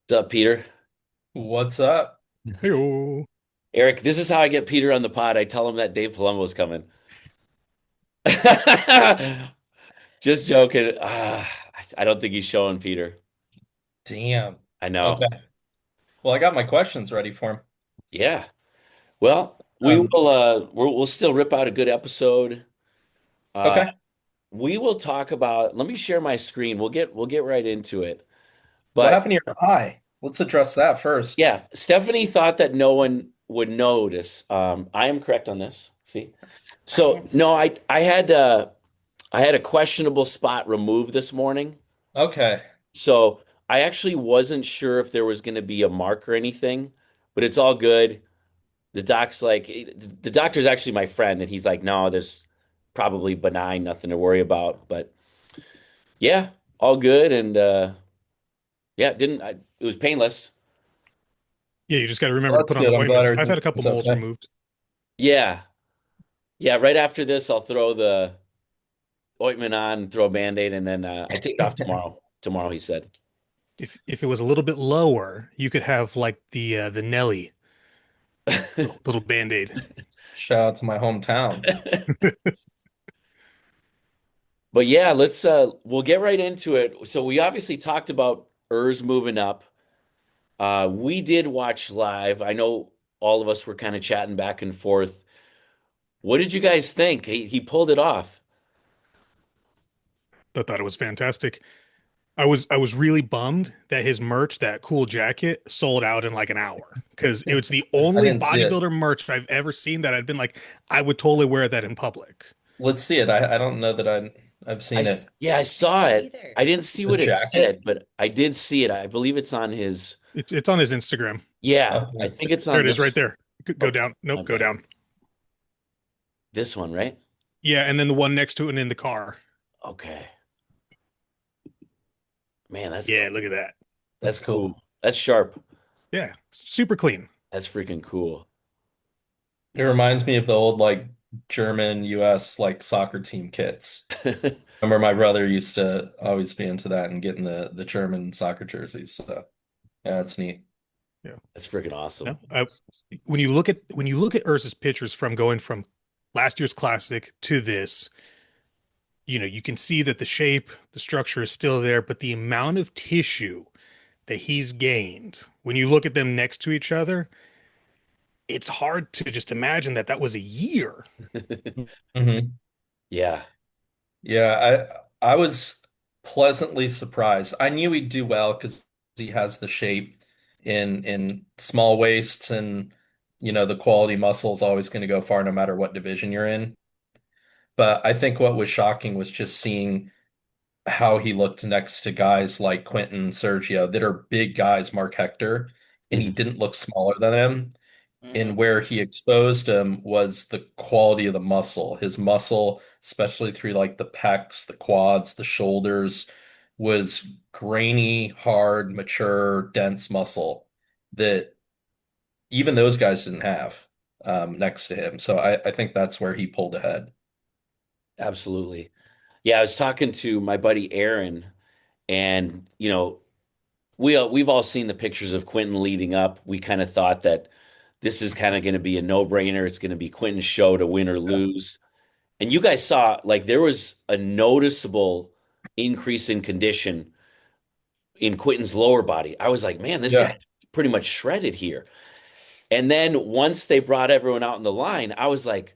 What's up, Peter? What's up? Heyo. Eric, this is how I get Peter on the pod. I tell him that Dave Palumbo's coming. Just joking. I don't think he's showing Peter. Damn. I know. Okay. Well, I got my questions ready for him. Yeah. Well, Um, we'll still rip out a good episode. Uh okay. we will talk about, let me share my screen. We'll get right into it. What But happened to your eye? Let's address that first. yeah, Stephanie thought that no one would notice. I am correct on this. See? So no, I had a questionable spot removed this morning. Okay. So I actually wasn't sure if there was going to be a mark or anything, but it's all good. The doctor's actually my friend, and he's like, no, there's probably benign, nothing to worry about. But yeah, all good. And yeah, it was painless. Yeah, you just got to Well, remember to that's put on the good. I'm glad ointments. I've had everything a couple is moles okay. removed. Yeah. Yeah. Right after this, I'll throw the ointment on, throw a Band-Aid, and then I take it off tomorrow. Tomorrow, he said. If it was a little bit lower, you could have like the Nelly little Band-Aid. Shout out to my hometown. But yeah, we'll get right into it. So we obviously talked about Urs moving up. We did watch live. I know all of us were kind of chatting back and forth. What did you guys think? He pulled it off. I thought it was fantastic. I was really bummed that his merch, that cool jacket, sold out in like an hour because it was the I only didn't see it. bodybuilder merch I've ever seen that I'd been like, I would totally wear that in public. Let's see it. I don't know that I've seen it. Yeah, I saw it. I didn't see The what it jacket? said, but I did see it. I believe it's on his. It's on his Instagram. Yeah, I Okay. think it's There on it is, right this. there. Go Oh, down. Nope, go okay, down. this one, right? Yeah, and then the one next to it and in the car. Okay, man, that's Yeah, cool. look at that. That's That's cool. cool. That's sharp. Yeah, super clean. That's freaking cool. It reminds me of the old like German US like soccer team kits. Remember my brother used to always be into that and getting the German soccer jerseys. So yeah, that's neat. Yeah. That's freaking awesome. No, when you look at Ursa's pictures from going from last year's classic to this, you can see that the shape, the structure is still there, but the amount of tissue that he's gained, when you look at them next to each other, it's hard to just imagine that that was a year. Hmm. Yeah. Yeah, I was pleasantly surprised. I knew he'd do well because he has the shape in small waists and the quality muscle is always going to go far no matter what division you're in. But I think what was shocking was just seeing how he looked next to guys like Quentin and Sergio that are big guys, Mark Hector, and he Mhm. didn't look smaller than him. And where he exposed him was the quality of the muscle. His muscle, especially through like the pecs, the quads, the shoulders, was grainy, hard, mature, dense muscle that even those guys didn't have next to him. So I think that's where he pulled ahead. Absolutely. Yeah, I was talking to my buddy Aaron, and we've all seen the pictures of Quentin leading up. We kind of thought that this is kind of going to be a no-brainer. It's going to be Quentin's show to win or Yeah. lose. And you guys saw, like, there was a noticeable increase in condition in Quentin's lower body. I was like, man, this guy Yeah. pretty much shredded here. And then once they brought everyone out in the line, I was like,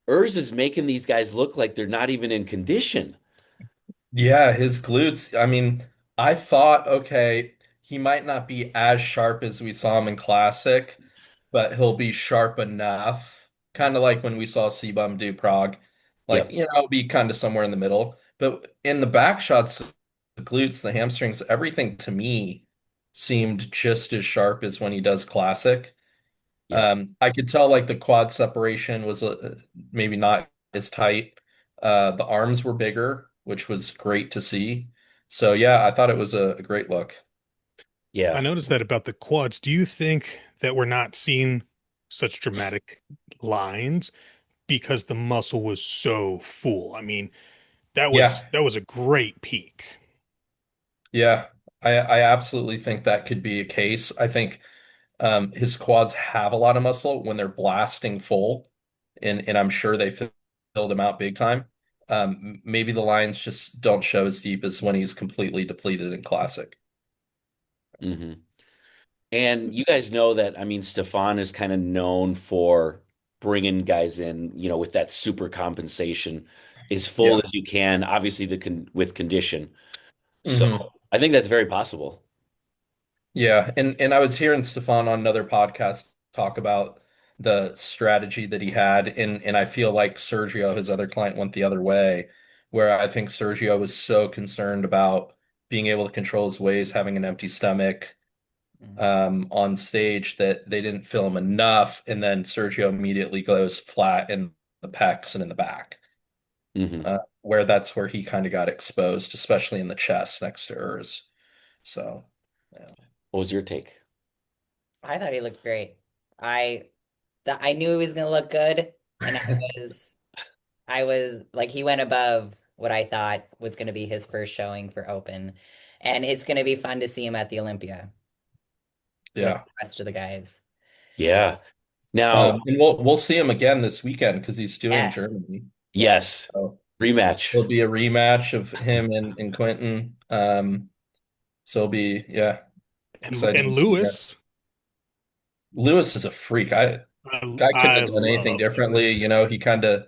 Urs is making these guys look like they're not even in condition. Yeah, his glutes. I mean, I thought, okay, he might not be as sharp as we saw him in Classic, but he'll be sharp enough. Kind of like when we saw Sebum do Prague. Like, Yep. it'll be kind of somewhere in the middle. But in the back shots, the glutes, the hamstrings, everything to me seemed just as sharp as when he does Classic. Yep. I could tell like the quad separation was maybe not as tight. The arms were bigger, which was great to see. So yeah, I thought it was a great look. I Yeah. noticed that about the quads. Do you think that we're not seeing such dramatic lines because the muscle was so full? I mean, that was Yeah, that was a great peak. yeah. I absolutely think that could be a case. I think his quads have a lot of muscle when they're blasting full, and I'm sure they filled him out big time. Maybe the lines just don't show as deep as when he's completely depleted in classic. Hmm. And you guys know that, I mean, Stefan is kind of known for bringing guys in, with that super compensation, as full Yeah. as you can, obviously with condition. So hmm I think that's very possible. Yeah, and I was hearing Stefan on another podcast talk about the strategy that he had, and I feel like Sergio, his other client, went the other way, where I think Sergio was so concerned about being able to control his ways, having an empty stomach Mhm. on stage that they didn't fill him enough, and then Sergio immediately goes flat in the pecs and in the back, Hmm. where that's where he kind of got exposed, especially in the chest next to hers. So, yeah. What was your take? I thought he looked great. I I knew he was gonna look good, and I was like he went above what I thought was gonna be his first showing for Open. And it's gonna be fun to see him at the Olympia with Yeah. the rest of the guys. Yeah. Now, And we'll see him again this weekend because he's doing Yeah, Germany. yeah. yes, So rematch. there'll be a rematch of him and Quentin. So it'll be, yeah, excited And to see that. Lewis, Lewis is a freak. Guy couldn't I have done anything love differently. Lewis. You know, he kind of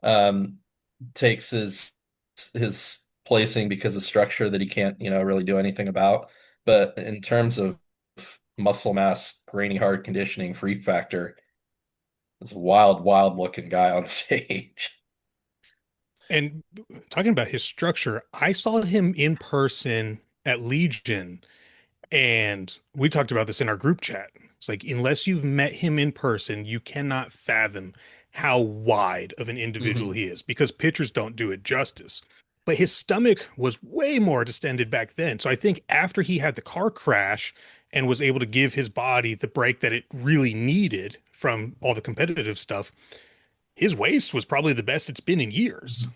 um takes his placing because of structure that he can't, really do anything about. But in terms of muscle mass, grainy hard conditioning, freak factor, it's a wild, wild looking guy on stage. And talking about his structure, I saw him in person at Legion, and we talked about this in our group chat. It's like, unless you've met him in person, you cannot fathom how wide of an individual hmm he is because pictures don't do it justice. But his stomach was way more distended back then. So I think after he had the car crash and was able to give his body the break that it really needed from all the competitive stuff, his waist was probably the best it's been in years.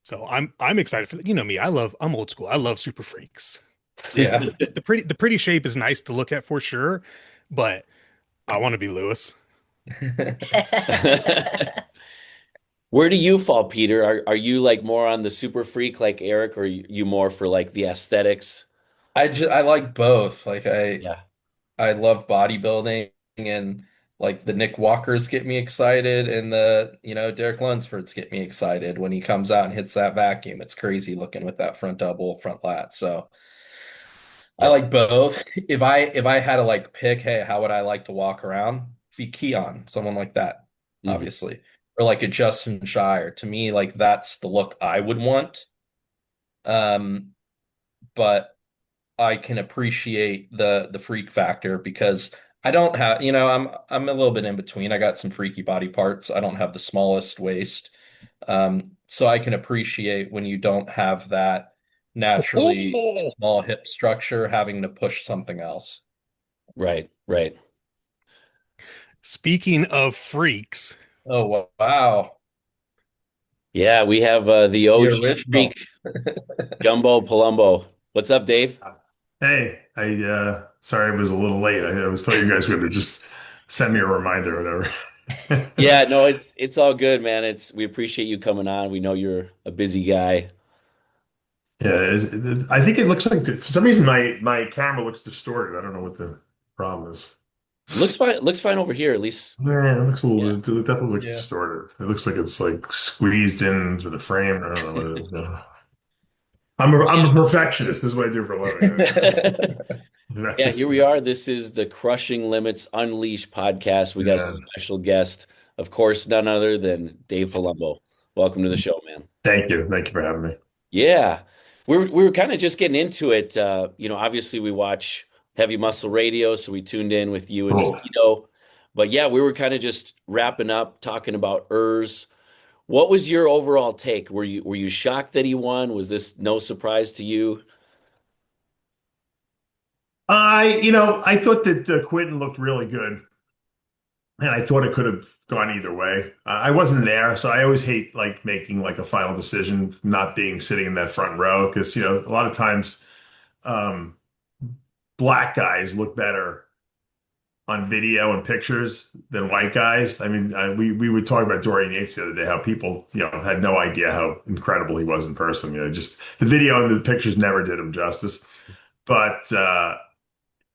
So I'm excited for me. I'm old school. I love super freaks. Yeah. The pretty shape is nice to look at for sure, but I want to be Lewis. Where do you fall, Peter? Are you like more on the super freak like Eric, or are you more for like the aesthetics? I like both. Like Yeah. I love bodybuilding and like the Nick Walkers get me excited and the, Derek Lunsford's get me excited when he comes out and hits that vacuum. It's crazy looking with that front double, front lat. So I Yep. like both. If I had to like pick, hey, how would I like to walk around? Be Keon, someone like that, Hmm. obviously. Or like a Justin Shire. To me, like that's the look I would want. Um, but I can appreciate the freak factor because I don't have, I'm a little bit in between. I got some freaky body parts. I don't have the smallest waist. So I can appreciate when you don't have that naturally Oh, small hip structure having to push something else. Right, right. speaking of freaks, Oh, wow. Yeah, we have the The OG freak, original. Jumbo Palumbo. What's up, Dave? Hey, I sorry I was a little late. I was thought you guys were gonna just send me a reminder or whatever. Yeah, no, it's all good, man. We appreciate you coming on. We know you're a busy guy. Yeah, I think it looks like for some reason my camera looks distorted. I don't know what the problem is. Looks fine. Looks fine over here, at least. Yeah, it looks a little Yeah. it definitely looks Yeah. distorted. It looks like it's like squeezed into the frame. I don't know what it is. I'm a perfectionist. This is what I do for a living. Yeah, here we are. This is the Crushing Limits Unleashed podcast. We got a Yeah. special guest, of course, none other than Dave Palumbo. Welcome to the show, man. Thank you. Thank you for having me. Yeah, we were kind of just getting into it. Obviously we watch Heavy Muscle Radio, so we tuned in with you and Cool. Aceto. But yeah, we were kind of just wrapping up talking about Urs. What was your overall take? Were you shocked that he won? Was this no surprise to you? I thought that Quentin looked really good. and I thought it could have gone either way. I wasn't there, so I always hate like making like a final decision, not being sitting in that front row because a lot of times um, black guys look better on video and pictures than white guys. I mean, we would talk about Dorian Yates the other day, how people had no idea how incredible he was in person. Just the video and the pictures never did him justice. But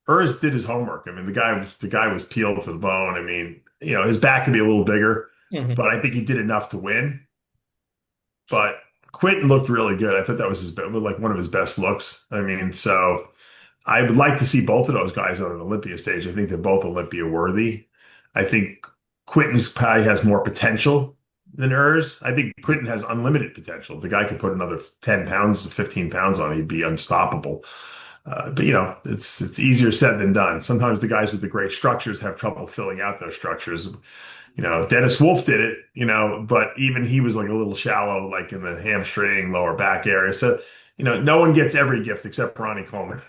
Urs did his homework. I mean, the guy was peeled to the bone. I mean, his back could be a little bigger, Mhm. but I think he did enough to win. But Quentin looked really good. I thought that was like one of his best looks. I mean, so I would like to see both of those guys on an Olympia stage. I think they're both Olympia worthy. I think Quentin's probably has more potential than Urs. I think Quentin has unlimited potential. If the guy could put another 10 pounds, 15 pounds on, he'd be unstoppable. But it's easier said than done. Sometimes the guys with the great structures have trouble filling out those structures. Dennis Wolf did it, but even he was like a little shallow, like in the hamstring, lower back area. So, no one gets every gift except Ronnie Coleman.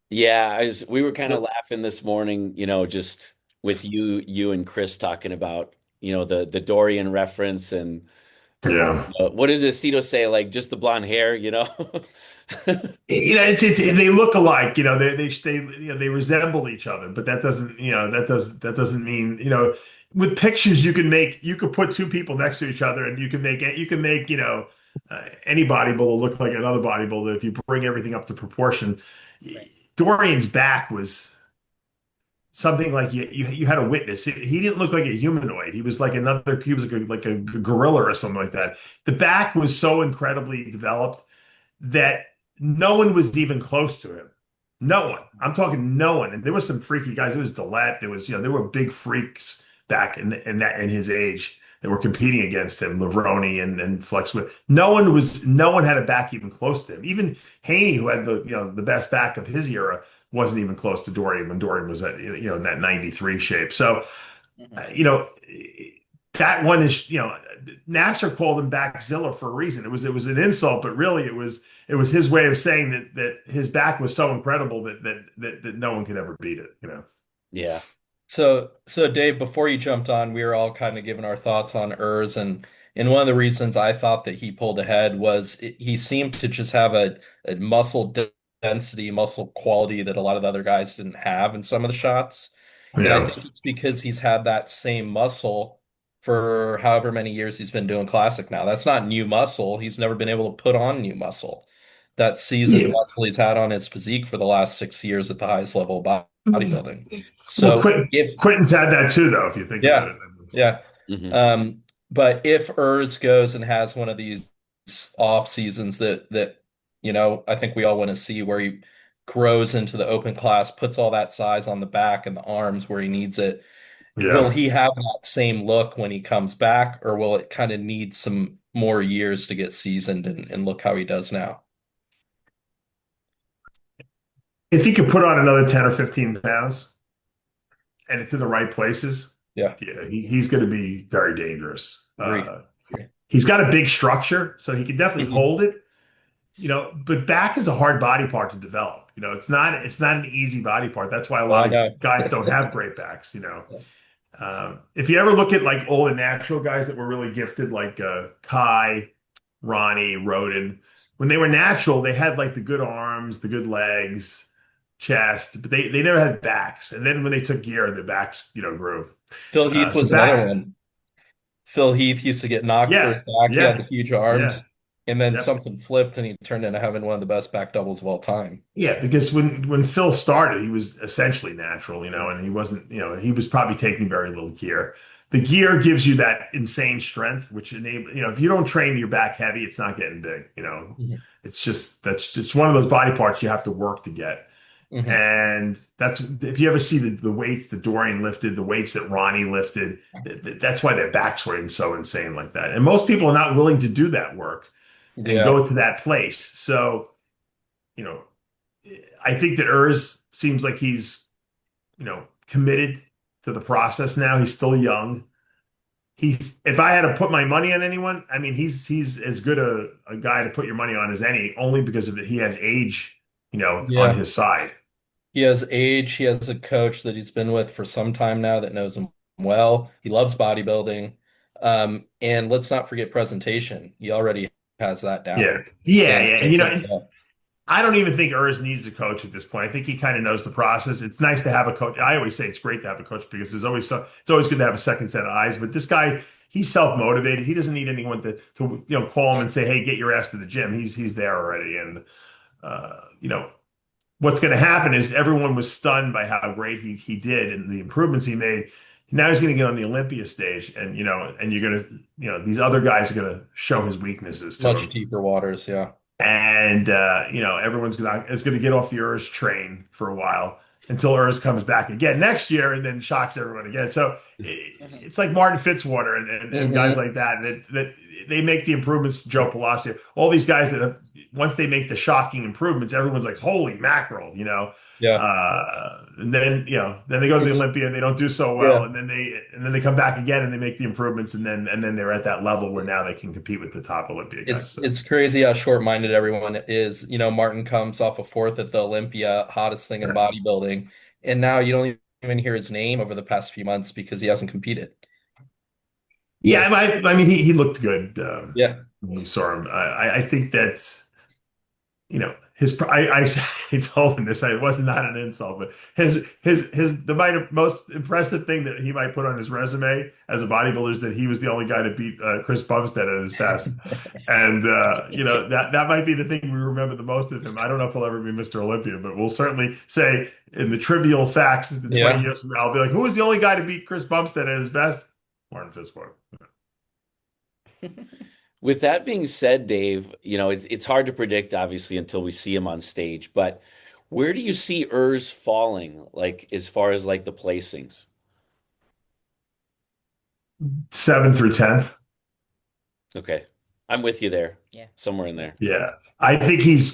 Yeah, we were kind of laughing this morning, just with you and Chris talking about, the Dorian reference and Yeah. what does Cito say? Like just the blonde hair, They look alike. They resemble each other, but that doesn't mean with pictures you could put two people next to each other and you can make any bodybuilder look like another bodybuilder if you bring everything up to proportion. Right. Dorian's back was something like you had a witness. He didn't look like a humanoid. He was like like a gorilla or something like that. The back was so incredibly developed that no one was even close to him. No one. I'm talking no one. And there were some freaky guys. It was Dillette. There were big freaks back in his age that were competing against him, Levrone and Flex. No one had a back even close to him. Even Haney, who had the best back of his era, wasn't even close to Dorian when Dorian was at in that 93 shape. So Mhm. that one is, Nasser called him backzilla for a reason. It was an insult, but really it was his way of saying that his back was so incredible that no one could ever beat it. Yeah. So Dave, before you jumped on, we were all kind of giving our thoughts on Urs, and one of the reasons I thought that he pulled ahead was he seemed to just have a density, muscle quality that a lot of the other guys didn't have in some of the shots. And I Yeah. think it's because he's had that same muscle for however many years he's been doing classic now. That's not new muscle. He's never been able to put on new muscle. That seasoned Yeah. muscle he's had on his physique for the last 6 years at the highest level of bodybuilding. Well, So if Quentin's had that too, though, if you think about yeah, it. yeah. Hmm. But if Urs goes and has one of these off seasons that I think we all want to see where he grows into the open class, puts all that size on the back and the arms where he needs it, will Yeah. he have that same look when he comes back, or will it kind of need some more years to get seasoned and look how he does now? If he could put on another 10 or 15 pounds and it's in the right places, Yeah, yeah, he's going to be very dangerous. agree. He's got a big structure, so he can definitely Mhm. hold it. But back is a hard body part to develop. It's not an easy body part. That's why a Well, I lot of know. guys don't have great backs. If you ever look at like all the natural guys that were really gifted, like Kai, Ronnie, Roden, when they were natural, they had like the good arms, the good legs, chest, but they never had backs. And then when they took gear, the backs, grew. Phil Heath So was another back, one. Phil Heath used to get knocked for his yeah, back. He had the yeah, huge yeah. arms, and then Yep. something flipped, and he turned into having one of the best back doubles of all time. Yeah, because when Phil started, he was essentially natural, and he wasn't, he was probably taking very little gear. The gear gives you that insane strength, which if you don't train your back heavy, it's not getting big. Mhm. That's just one of those body parts you have to work to get. Mhm. And that's if you ever see the weights that Dorian lifted, the weights that Ronnie lifted, that's why their backs were so insane like that. And most people are not willing to do that work and Yeah, go to that place. So, you know, I think that Urs seems like he's, committed to the process now. He's still young. If I had to put my money on anyone, I mean, he's as good a guy to put your money on as any, only because he has age, on yeah. his side. He has age. He has a coach that he's been with for some time now that knows him well. He loves bodybuilding. And let's not forget presentation. He already has that Yeah. down. Yeah, And yeah. And I you think, know, I don't even think Urs needs a coach at this point. I think he kind of knows the process. It's nice to have a coach. I always say it's great to have a coach because it's always good to have a second set of eyes. But this guy, he's self-motivated. He doesn't need anyone to call him and say, "Hey, get your ass to the gym." He's there already. And what's going to happen is everyone was stunned by how great he did and the improvements he made. Now he's going to get on the Olympia stage, and you're going to, these other guys are going to show his weaknesses to much him. deeper waters. Yeah. And everyone's gonna get off the Urs train for a while until Urs comes back again next year and then shocks everyone again. So it's like Martin Fitzwater and guys Hmm. like that they make the improvements. Joe Palacio, all these guys that have, once they make the shocking improvements, everyone's like, "Holy mackerel!" Yeah. And then then they go to the It's Olympia and they don't do so well, yeah. and then they come back again and they make the improvements, and then they're at that level where now they can compete with the top Olympia guys. It's So. it's crazy how short-minded everyone is. Martin comes off a fourth at the Olympia, hottest thing in bodybuilding, and now you don't even hear his name over the past few months because he hasn't competed. Yeah, I mean, he looked good Yeah. when we saw him. I think that I told him this. It was not an insult, but the most impressive thing that he might put on his resume as a bodybuilder is that he was the only guy to beat Chris Bumstead at his best, and that might be the thing we remember the most of him. I don't know if he'll ever be Mr. Olympia, but we'll certainly say in the trivial facts, in 20 Yeah. years from now, I'll be like, who was the only guy to beat Chris Bumstead at his best? Martin Fitzwater. With that being said, Dave, it's hard to predict obviously until we see him on stage, but where do you see Urs falling, like as far as like the placings? 7th through 10th. Okay. I'm with you there. Yeah. Somewhere in there. Yeah. I think he's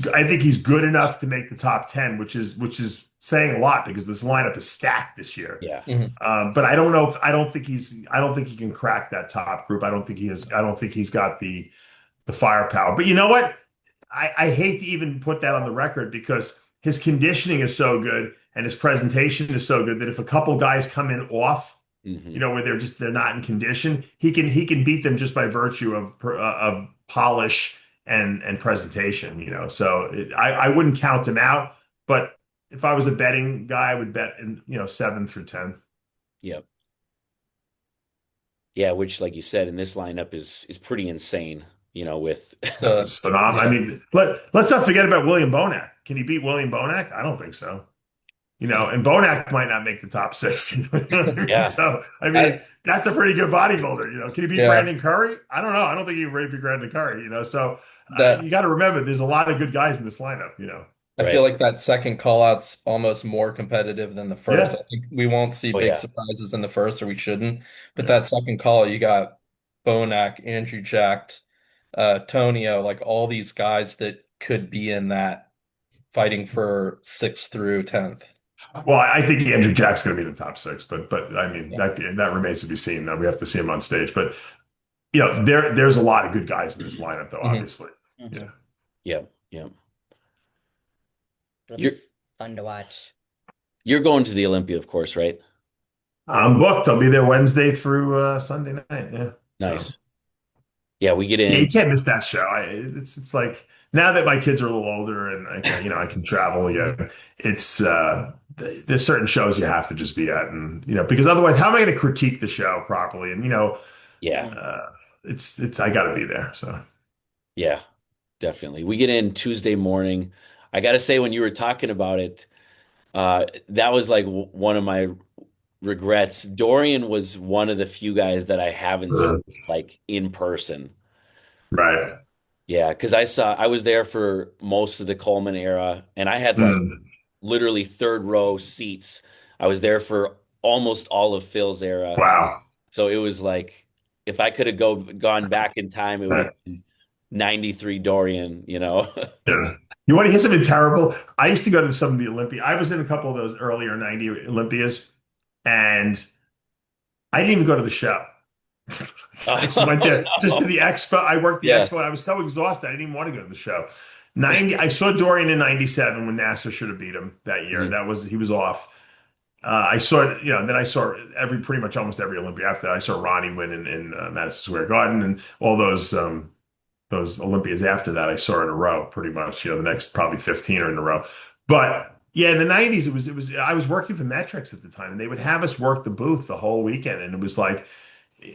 good enough to make the top 10, which is saying a lot because this lineup is stacked this year. Yeah. Mhm. But I don't think he can crack that top group. I don't think he's got the firepower. But you know what? I hate to even put that on the record because his conditioning is so good and his presentation is so good that if a couple guys come in off, Hmm. where they're not in condition, he can beat them just by virtue of polish and presentation. So I wouldn't count him out, but if I was a betting guy, I would bet in 7 through 10. Yep. Yeah, which like you said, in this lineup is pretty insane, with The It's phenomenal. I yeah. mean, let's not forget about William Bonac. Can he beat William Bonac? I don't think so. And Bonac might not make the top six. You know what I mean? yeah. So, I I mean, that's a pretty good bodybuilder. Can he beat yeah. Brandon Curry? I don't know. I don't think he can beat Brandon Curry. So, you That got to remember, there's a lot of good guys in this lineup. I feel Right. like that second call out's almost more competitive than the first. Yeah. I think we won't see Oh big yeah. surprises in the first, or we shouldn't. But Yeah. that second call, you got Bonac, Andrew Jacked, Tonio, like all these guys that could be in that fighting for 6th through 10th. Well, I think Andrew Jack's going to be in the top six, but I mean, Yeah. that remains to be seen. Now we have to see him on stage. But, there's a lot of good guys in this lineup, though, Mhm. obviously. Mhm. Yeah. Yep. Yep. It'll You're be fun to watch. you're going to the Olympia, of course, right? I'm booked. I'll be there Wednesday through Sunday night. Yeah. So. Nice. Yeah, we get Yeah, you in. can't miss that show. It's like now that my kids are a little older and I can travel again. It's there's certain shows you have to just be at, and because otherwise, how am I going to critique the show properly? And Yeah. Mm. uh, it's I got to be there. So Yeah, definitely. We get in Tuesday morning. I got to say, when you were talking about it, that was like one of my regrets. Dorian was one of the few guys that I haven't seen uh, like in person. right. Yeah, because I was there for most of the Coleman era, and I had like Mm, literally third row seats. I was there for almost all of Phil's era. wow. So it was like if I could have gone back in time, it would have Right. been 93 Dorian. Yeah. You want to hear something terrible? I used to go to some of the Olympia. I was in a couple of those earlier '90 Olympias, and I didn't even go to the show. I just went there just to the expo. I worked the Yeah. expo. I was so exhausted. I didn't even want to go to the show. 90, I saw Dorian in 97 when Nasser should have beat him that year. Mhm. He was off. I saw it, then I saw pretty much almost every Olympia after that. I saw Ronnie win in Madison Square Garden and all those Olympias after that. I saw in a row, pretty much. The next probably 15 are in a row. But yeah, in the 90s, I was working for Metrics at the time, and they would have us work the booth the whole weekend, and it was like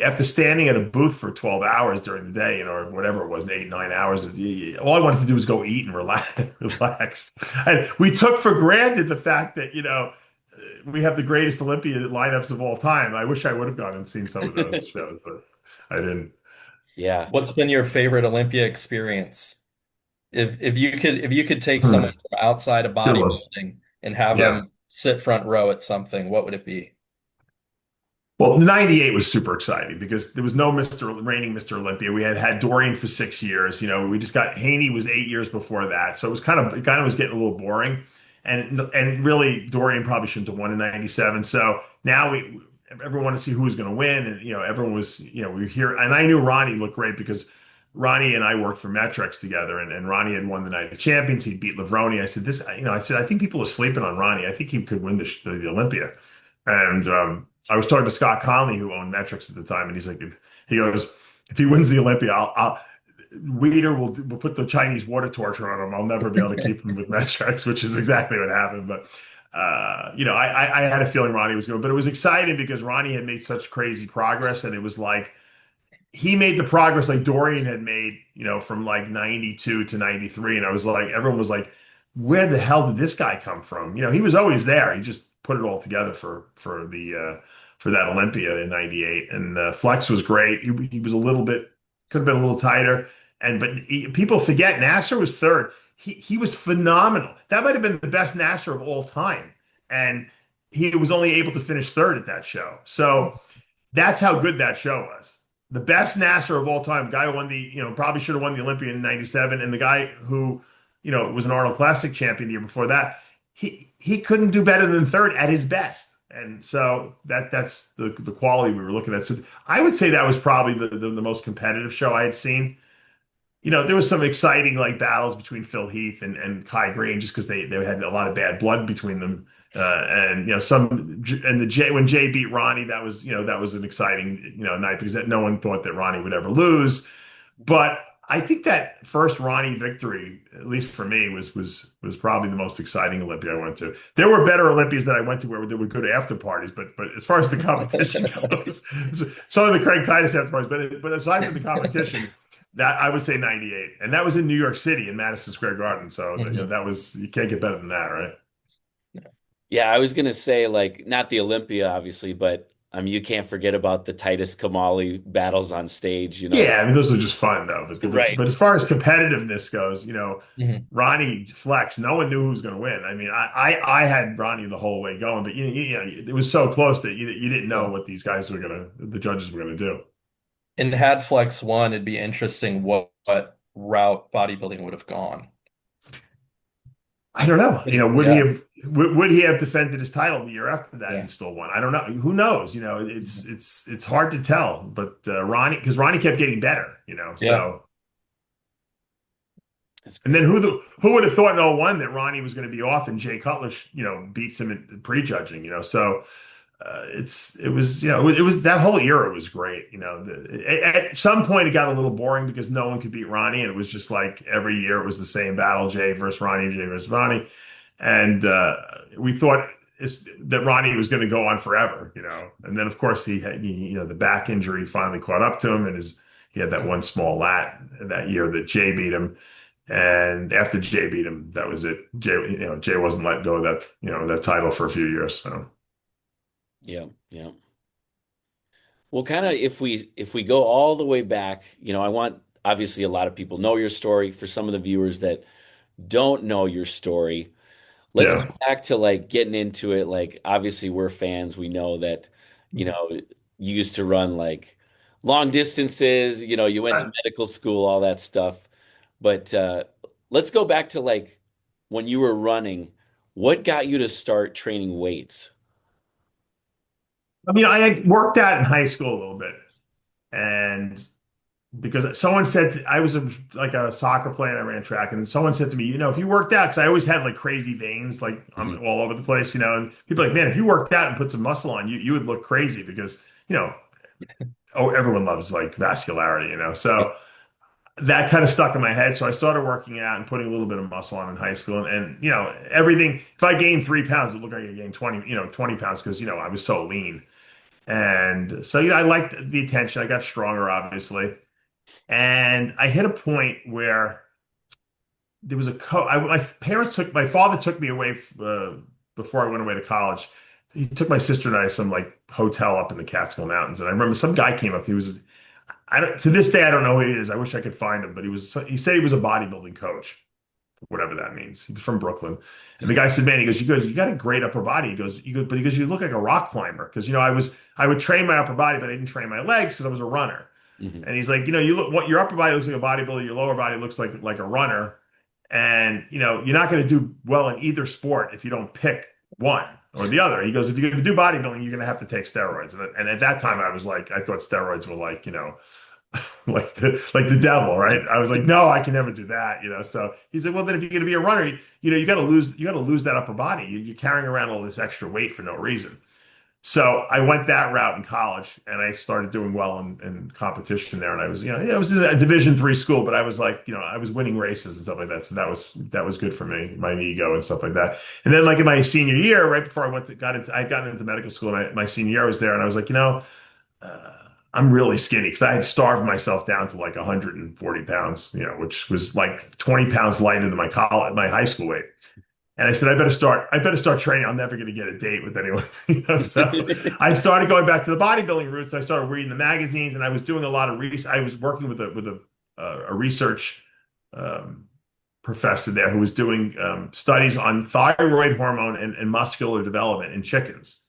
after standing at a booth for 12 hours during the day, or whatever it was, 8, 9 hours, all I wanted to do was go eat and relax. Relax. And we took for granted the fact that, we have the greatest Olympia lineups of all time. I wish I would have gone and seen some of those shows, but I didn't. Yeah. What's been your favorite Olympia experience? If you could take someone Hmm. from outside of Good one. bodybuilding and have Yeah. them sit front row at something, what would it be? Well, 98 was super exciting because there was no reigning Mr. Olympia. We had had Dorian for 6 years. We just got Haney was 8 years before that. So it kind of was getting a little boring. And really Dorian probably shouldn't have won in 97. So now everyone wanted to see who was going to win. And, everyone was, we were here. And I knew Ronnie looked great because Ronnie and I worked for Metrics together, and Ronnie had won the Night of Champions. He beat Livroni. I said, I think people are sleeping on Ronnie. I think he could win the Olympia. And I was talking to Scott Conley, who owned Metrics at the time, and he's like, he goes, if he wins the Olympia, Weeder will put the Chinese water torture on him. I'll never be able to keep him with Metrics, which is exactly what happened. But I had a feeling Ronnie was going, but it was exciting because Ronnie had made such crazy progress, and it was like he made the progress like Dorian had made, from like 92 to 93. And I was like, everyone was like, where the hell did this guy come from? He was always there. He just put it all together for that Olympia in 98. And Flex was great. He was a little bit, could have been a little tighter. People forget Nasser was third. He was phenomenal. That might have been the best Nasser of all time. And he was only able to finish third at that show. So that's how good that show was. The best Nasser of all time, guy who won probably should have won the Olympia in 97, and the guy who, was an Arnold Classic champion the year before that, he couldn't do better than third at his best. And so that's the quality we were looking at. So I would say that was probably the most competitive show I had seen. There was some exciting like battles between Phil Heath and Kai Green just because they had a lot of bad blood between them. And when Jay beat Ronnie, that was an exciting night because no one thought that Ronnie would ever lose. But I think that first Ronnie victory, at least for me, was probably the most exciting Olympia I went to. There were better Olympias that I went to where there were good after parties, but as far as the competition goes, some of the Craig Titus after parties, but aside from the competition. That I would say 98, and that was in New York City in Madison Square Garden. So Mhm. that was you can't get better than that, right? Yeah, I was gonna say like not the Olympia, obviously, but you can't forget about the Titus Kamali battles on stage, Yeah, I mean those were just fun though. But, Right. but as far as competitiveness goes, Mhm. Ronnie Flex, no one knew who was going to win. I mean, I had Ronnie the whole way going, but it was so close that you didn't know Yeah. what the judges were gonna do. And had Flex won, it'd be interesting what route bodybuilding would have gone. I don't know. Yeah, Would he have defended his title the year after that yeah. and still won? I don't know. Who knows? Mhm. It's hard to tell. But Ronnie kept getting better. Yeah. So That's and then great. who would have thought in '01 that Ronnie was going to be off and Jay Cutler beats him at prejudging. So it was that whole era was great. At some point it got a little boring because no one could beat Ronnie, and it was just like every year it was the same battle: Jay versus Ronnie, Jay versus Ronnie, and we thought that Ronnie was going to go on forever. And then of course he had the back injury finally caught up to him, and he had that one small lat that year that Jay beat him. And after Jay beat him, that was it. Jay wasn't let go of that title for a few years. So. Yeah, yeah. Well, kind of if we go all the way back, I want obviously a lot of people know your story. For some of the viewers that don't know your story, let's go Yeah. back to like getting into it. Like obviously we're fans. We know that, you used to run like long distances, you went to medical school, all that stuff. But let's go back to like when you were running, what got you to start training weights? I mean, I had worked out in high school a little bit, And because someone said I was like a soccer player and I ran track, and someone said to me, if you worked out, because I always had like crazy veins, like I'm Mhm. all over the place, and people are like, man, if you worked out and put some muscle on, you would look crazy because, oh, everyone loves like vascularity, Yeah. So that kind of stuck in my head. So I started working out and putting a little bit of muscle on in high school, and everything. If I gained 3 pounds, it looked like I gained 20 pounds because I was so lean. And so, I liked the attention. I got stronger, obviously. And I hit a point where there was my father took me away before I went away to college. He took my sister and I to some like hotel up in the Catskill Mountains. And I remember some guy came up. I don't, to this day, I don't know who he is. I wish I could find him, but he said he was a bodybuilding coach, whatever that means. He was from Brooklyn. And the guy said, man, he goes, you got a great upper body. But you look like a rock climber. Because, I would train my upper body, but I didn't train my legs because I was a runner. Mhm. And he's like, you look what your upper body looks like a bodybuilder, your lower body looks like a runner. And you're not going to do well in either sport if you don't pick one or the other. He goes, if you're going to do bodybuilding, you're going to have to take steroids. And at that time, I was like, I thought steroids were like, like the devil, right? I was like, no, I can never do that. So he said, well, then if you're going to be a runner, you got to lose that upper body. You're carrying around all this extra weight for no reason. So I went that route in college, and I started doing well in competition there. And I was, I was in a Division III school, but I was like, I was winning races and stuff like that. So that was good for me, my ego and stuff like that. And then, like in my senior year, right before I got into medical school, and my senior year, I was there, and I was like, uh, I'm really skinny because I had starved myself down to like 140 pounds, which was like 20 pounds lighter than my high school weight. And I said, I better start training. I'm never going to get a date with anyone. So I started going back to the bodybuilding roots. I started reading the magazines, and I was doing a lot of research. I was working with a research um, professor there who was doing studies on thyroid hormone and muscular development in chickens.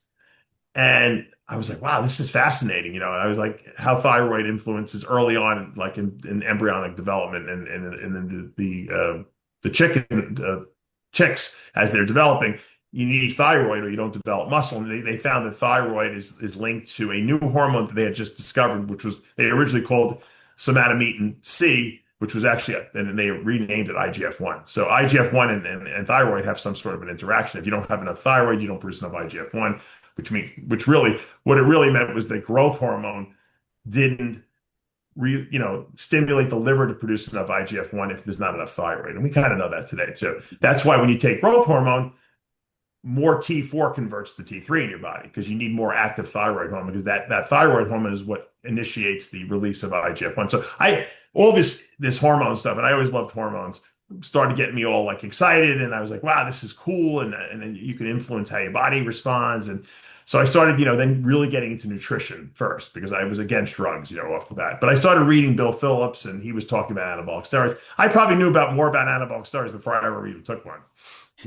And I was like, wow, this is fascinating. I was like, how thyroid influences early on, like in embryonic development and then the chicken chicks as they're developing. You need thyroid or you don't develop muscle. And they found that thyroid is linked to a new hormone that they had just discovered, which was they originally called somatostatin C, which was actually, and they renamed it IGF-1. So IGF-1 and thyroid have some sort of an interaction. If you don't have enough thyroid, you don't produce enough IGF-1, which really, what it really meant was that growth hormone didn't stimulate the liver to produce enough IGF-1 if there's not enough thyroid. And we kind of know that today. So that's why when you take growth hormone, more T4 converts to T3 in your body because you need more active thyroid hormone because that thyroid hormone is what initiates the release of IGF-1. So all this hormone stuff, and I always loved hormones, started getting me all like excited, and I was like, wow, this is cool, and then you can influence how your body responds. And so I started, then really getting into nutrition first because I was against drugs, off the bat. But I started reading Bill Phillips, and he was talking about anabolic steroids. I probably knew more about anabolic steroids before I ever even took one.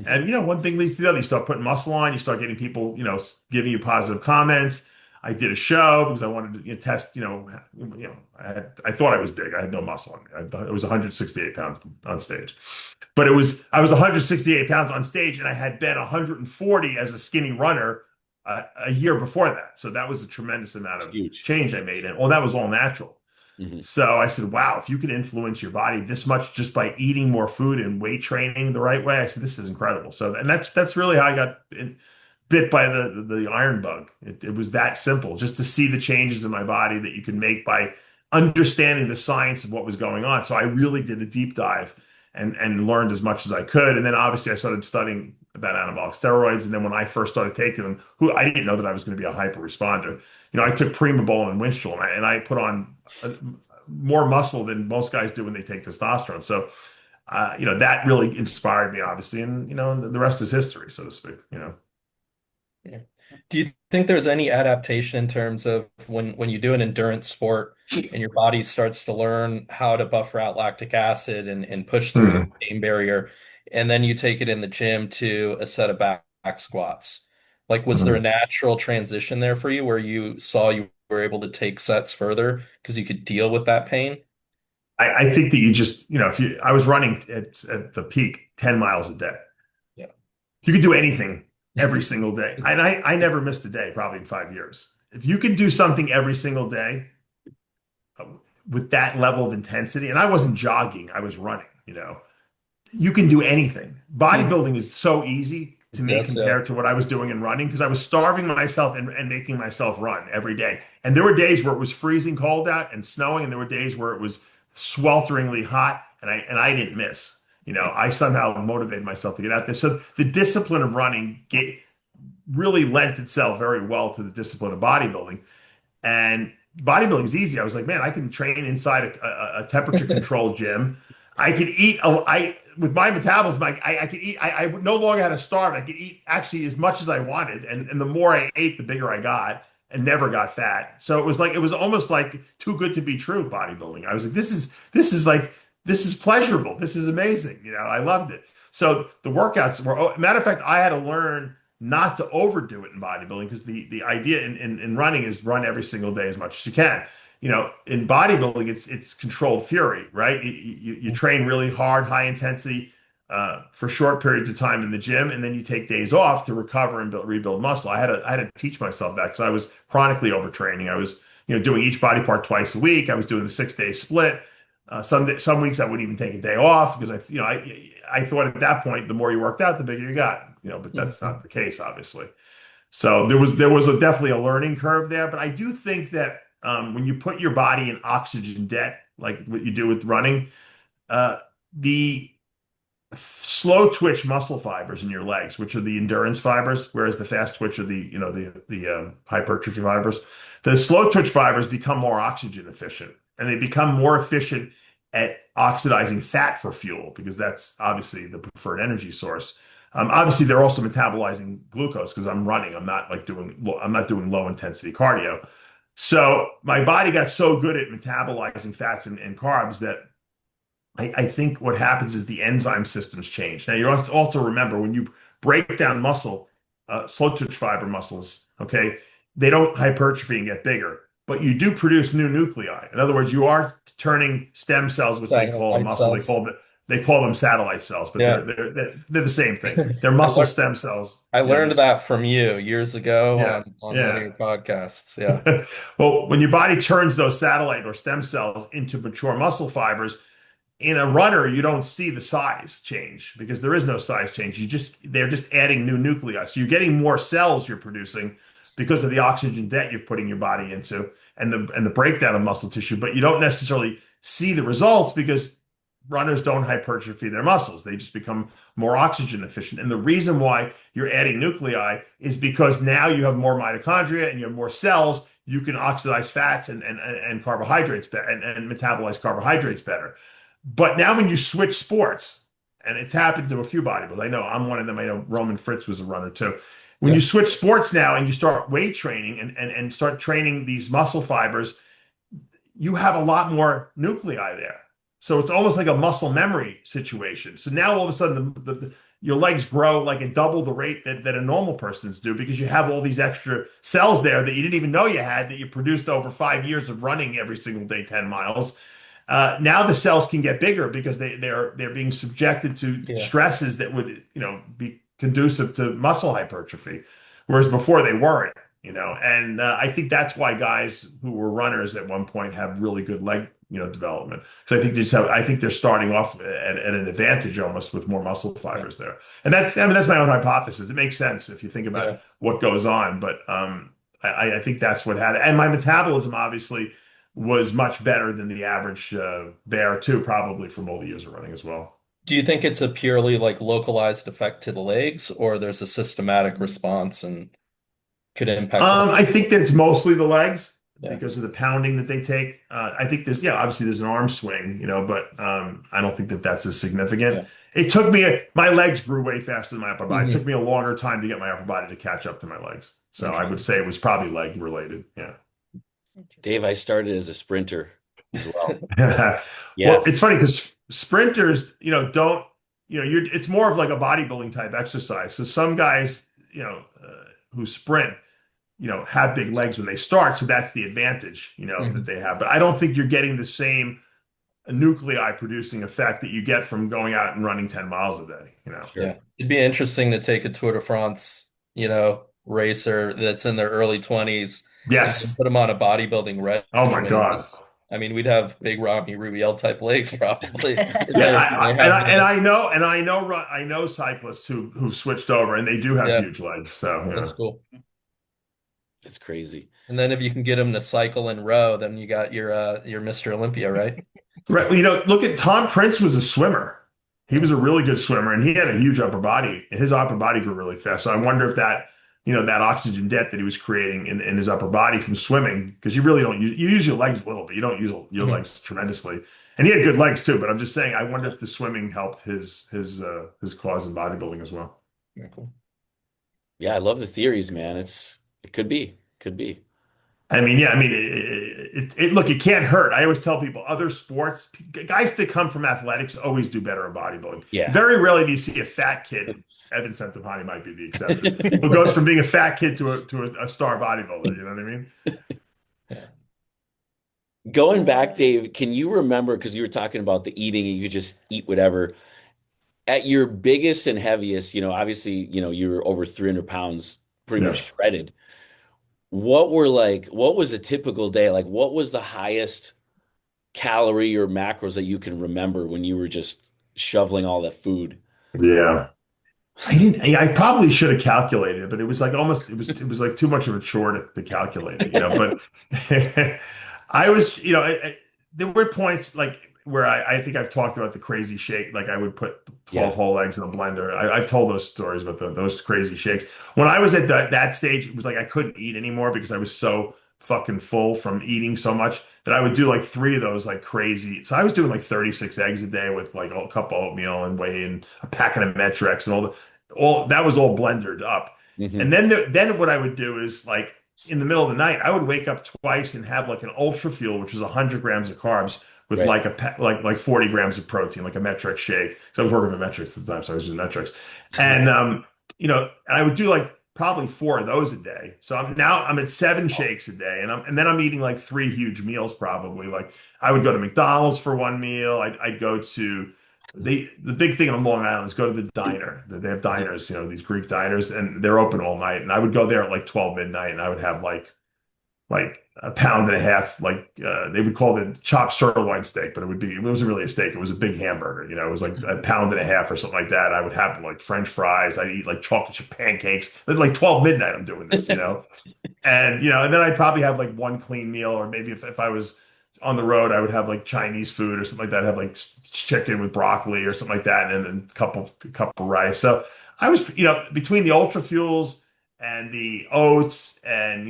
And one thing leads to the other. You start putting muscle on, you start getting people, giving you positive comments. I did a show because I wanted to test, I thought I was big. I had no muscle on me. I thought it was 168 pounds on stage. But I was 168 pounds on stage, and I had been 140 as a skinny runner a year before that. So that was a tremendous amount It's of huge. change I made. And that was all natural. Mhm. So I said, wow, if you can influence your body this much just by eating more food and weight training the right way, I said, this is incredible. So, and that's really how I got bit by the iron bug. It was that simple, just to see the changes in my body that you can make by understanding the science of what was going on. So I really did a deep dive and learned as much as I could. And then obviously I started studying about anabolic steroids. And then when I first started taking them, I didn't know that I was going to be a hyper responder. I took Primobolan and Winstrol, and I put on more muscle than most guys do when they take testosterone. So, that really inspired me, obviously, and the rest is history, so to speak. Yeah. Do you think there's any adaptation in terms of when you do an endurance sport and your body starts to learn how to buffer out lactic acid and push through the Hmm. pain barrier, and then you take it in the gym to a set of back squats? Like, was there a Hmm. natural transition there for you where you saw you were able to take sets further because you could deal with that pain? I think that you just, I was running at the peak 10 miles a day. Yeah. You could do anything every single day. And I never missed a day, probably in 5 years. If you could do something every single day, with that level of intensity, and I wasn't jogging, I was running, you can do anything. Mhm. Bodybuilding is so easy to me That's yeah. compared to what I was doing in running because I was starving myself and making myself run every day. And there were days where it was freezing cold out and snowing, and there were days where it was swelteringly hot, and I didn't miss. I somehow motivated myself to get out there. So the discipline of running really lent itself very well to the discipline of bodybuilding. And bodybuilding is easy. I was like, man, I can train inside a temperature controlled gym. I could eat. I with my metabolism, I could eat. I no longer had to starve. I could eat actually as much as I wanted, and the more I ate, the bigger I got, and never got fat. So it was almost like too good to be true. Bodybuilding. I was like, this is pleasurable. This is amazing. I loved it. So the workouts were. Matter of fact, I had to learn not to overdo it in bodybuilding because the idea in running is run every single day as much as you can. In bodybuilding, it's controlled fury, right? You train really hard, high intensity for short periods of time in the gym, and then you take days off to recover and rebuild muscle. I had to teach myself that because I was chronically overtraining. I was doing each body part twice a week. I was doing the 6 day split. Some weeks I wouldn't even take a day off because I thought at that point the more you worked out, the bigger you got. But that's Mhm. not the case, obviously. So definitely a learning curve there. But I do think that when you put your body in oxygen debt, like what you do with running, uh, the slow twitch muscle fibers in your legs, which are the endurance fibers, whereas the fast twitch are the hypertrophy fibers. The slow twitch fibers become more oxygen efficient, and they become more efficient at oxidizing fat for fuel because that's obviously the preferred energy source. Obviously, they're also metabolizing glucose because I'm running. I'm not doing low intensity cardio. So my body got so good at metabolizing fats and carbs that I think what happens is the enzyme systems change. Now, you also remember when you break down muscle, slow twitch fiber muscles, okay, they don't hypertrophy and get bigger, but you do produce new nuclei. In other words, you are turning stem cells, which they call a Satellite muscle, cells. they call them satellite cells, but Yeah. they're the same thing. They're I muscle learned stem cells. I learned that from you years ago Yeah, on one of yeah. your podcasts. Yeah. Well, when your body turns those satellite or stem cells into mature muscle fibers, in a runner, you don't see the size change because there is no size change. They're just adding new nuclei. So you're getting more cells you're producing because of the oxygen debt you're putting your body into and the breakdown of muscle tissue, but you don't necessarily see the results because runners don't hypertrophy their muscles. They just become more oxygen efficient. And the reason why you're adding nuclei is because now you have more mitochondria and you have more cells. You can oxidize fats and carbohydrates and metabolize carbohydrates better. But now when you switch sports, and it's happened to a few bodybuilders, I know I'm one of them. I know Roman Fritz was a runner too. When Yeah. you switch sports now and you start weight training and start training these muscle fibers, you have a lot more nuclei there. So it's almost like a muscle memory situation. So now all of a sudden your legs grow like a double the rate that a normal person's do because you have all these extra cells there that you didn't even know you had that you produced over 5 years of running every single day, 10 miles. Now the cells can get bigger because they're being subjected to Yeah. stresses that would be conducive to muscle hypertrophy, whereas before they weren't. And I think that's why guys who were runners at one point have really good leg development. So I think they're starting off at an advantage almost with more muscle Yeah. fibers there. And that's my own hypothesis. It makes sense if you think about Yeah. what goes on, but I think that's what had it. And my metabolism obviously was much better than the average bear too, probably from all the years of running as well. Do you think it's a purely like localized effect to the legs, or there's a systematic response and could impact the whole? I think that it's mostly the legs Yeah. because of the pounding that they take. I think obviously there's an arm swing, but I don't think that that's as significant. Yeah. My legs grew way faster than my upper body. It took Hmm. me a longer time to get my upper body to catch up to my legs. So I would Interesting. say it was probably leg related. Yeah. Dave, I started as a sprinter as well. Well, Yeah. it's funny because sprinters, don't, it's more of like a bodybuilding type exercise. So some guys, who sprint, have big legs when they start. So that's the advantage, that Mhm. they have. But I don't think you're getting the same nuclei producing effect that you get from going out and running 10 miles a day. Sure. Yeah. It'd be interesting to take a Tour de France, racer that's in their early 20s and then Yes. put them on a bodybuilding Oh my regimen and God. just I mean, we'd have big Rami Rubiel type legs probably Yeah, if they and had the I know cyclists who've switched over, and they do have yeah, huge legs. So that's cool. That's crazy. And then if you can get them to cycle and row, then you got your Mr. Olympia, right? right. Well, look at Tom Prince was a swimmer. He was a really good swimmer, and he had a huge upper body. His upper body grew really fast. So I wonder if that oxygen debt that he was creating in his upper body from swimming, because you really don't you use your legs a little bit. You don't use your Mhm. legs tremendously. And he had good legs too. But I'm just saying, I wonder if the swimming helped his cause in bodybuilding as well. Yeah, cool. Yeah, I love the theories, man. It could be. Could be. I mean, yeah, I mean, look, it can't hurt. I always tell people other sports, guys that come from athletics always do better in bodybuilding. Yeah. Very rarely do you see a fat kid. Evan Centopani might be the exception, who goes from being a fat kid to a star bodybuilder. You know what I mean? Yeah. Going back, Dave, can you remember, because you were talking about the eating, and you could just eat whatever. At your biggest and heaviest, obviously, you were over 300 pounds, pretty Yeah. much shredded. What was a typical day? Like, what was the highest calorie or macros that you can remember when you were just shoveling all that food? Yeah. I didn't. I probably should have calculated it, but it was like almost. It was like too much of a chore to calculate it. But I was. There were points like where I think I've talked about the crazy shake. Like I would put Yeah. 12 whole eggs in a blender. I've told those stories about those crazy shakes. When I was at that stage, it was like I couldn't eat anymore because I was so fucking full from eating so much that I would do like three of those like crazy. So I was doing like 36 eggs a day with like a cup of oatmeal and whey and a packet of Met-Rex and all that was all blended up. Hmm. And then what I would do is like in the middle of the night, I would wake up twice and have like an ultra fuel, which was 100 grams of carbs with Right. like like 40 grams of protein, like a Met-Rex shake. So I was working with Met-Rex at the time, so I was using Met-Rex. And and I would do like probably four of those a day. So I'm at seven shakes a day, and then I'm eating like three huge meals probably. Like I would go to McDonald's for one meal. I'd go to the big thing on Long Island is go to the diner. They have diners, these Greek diners, and they're open all night. And I would go there at like 12 midnight, and I would have like a pound and a half, like they would call it chopped sirloin steak, but it wasn't really a steak. It was a big hamburger. It was like a pound and a half or something like that. I would have like French fries. I'd eat like chocolate chip pancakes. At like 12 midnight, I'm doing this, and then I'd probably have like one clean meal, or maybe if I was on the road, I would have like Chinese food or something like that. I'd have like chicken with broccoli or something like that, and then a cup of rice. So I was, between the ultra fuels and the oats and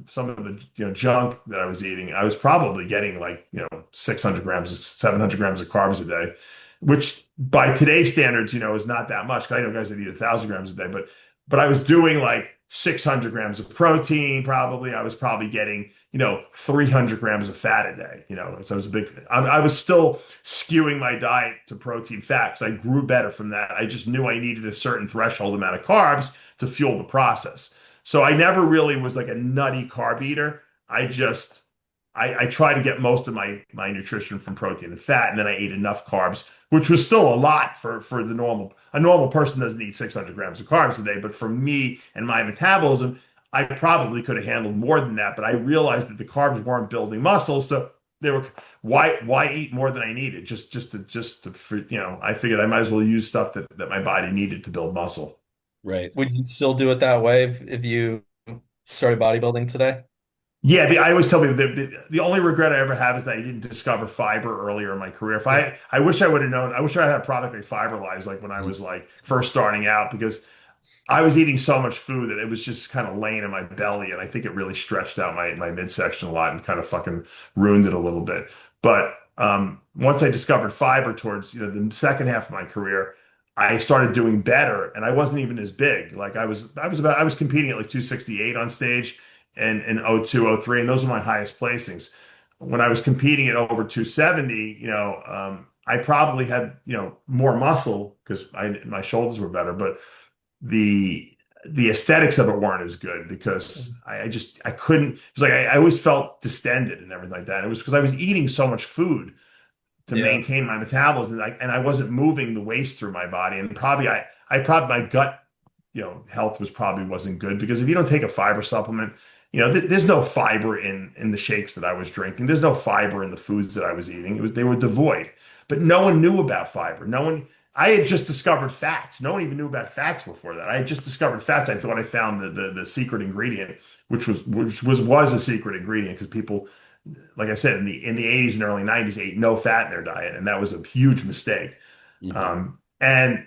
some of the junk that I was eating, I was probably getting like 600 grams, 700 grams of carbs a day, which by today's standards, is not that much. I know guys that eat 1,000 grams a day, but I was doing like 600 grams of protein. Probably I was probably getting 300 grams of fat a day. So it was a big. I was still skewing my diet to protein fat because I grew better from that. I just knew I needed a certain threshold amount of carbs to fuel the process. So I never really was like a nutty carb eater. I try to get most of my nutrition from protein and fat, and then I ate enough carbs, which was still a lot for the normal. A normal person doesn't eat 600 grams of carbs a day, but for me and my metabolism, I probably could have handled more than that. But I realized that the carbs weren't building muscle, so they were why eat more than I needed? I figured I might as well use stuff that my body needed to build muscle. Right. Would you still do it that way if you started bodybuilding today? Yeah, I always tell people the only regret I ever have is that I didn't discover fiber earlier in my career. If Yeah. I wish I would have known. I wish I had a product like Fiberlize, like when I Mhm. was like first starting out, because I was eating so much food that it was just kind of laying in my belly, and I think it really stretched out my midsection a lot and kind of fucking ruined it a little bit. But once I discovered fiber towards the second half of my career, I started doing better, and I wasn't even as big. Like I was competing at like 268 on stage and in 02, 03, and those were my highest placings. When I was competing at over 270, I probably had more muscle because my shoulders were better, but the the aesthetics of it weren't as good because I couldn't. It was like I always felt distended and everything like that. And it was because I was eating so much food to Yeah. maintain my metabolism, and I wasn't moving the waste through my body, and probably I probably my gut health was probably wasn't good because if you don't take a fiber supplement, there's no fiber in the shakes that I was drinking. There's no fiber in the foods that I was eating. They were devoid. But no one knew about fiber. No one. I had just discovered fats. No one even knew about fats before that. I had just discovered fats. I thought I found the secret ingredient, which was a secret ingredient because people, like I said, in the 80s and early 90s, ate no fat in their diet, and that was a huge mistake. Hmm. And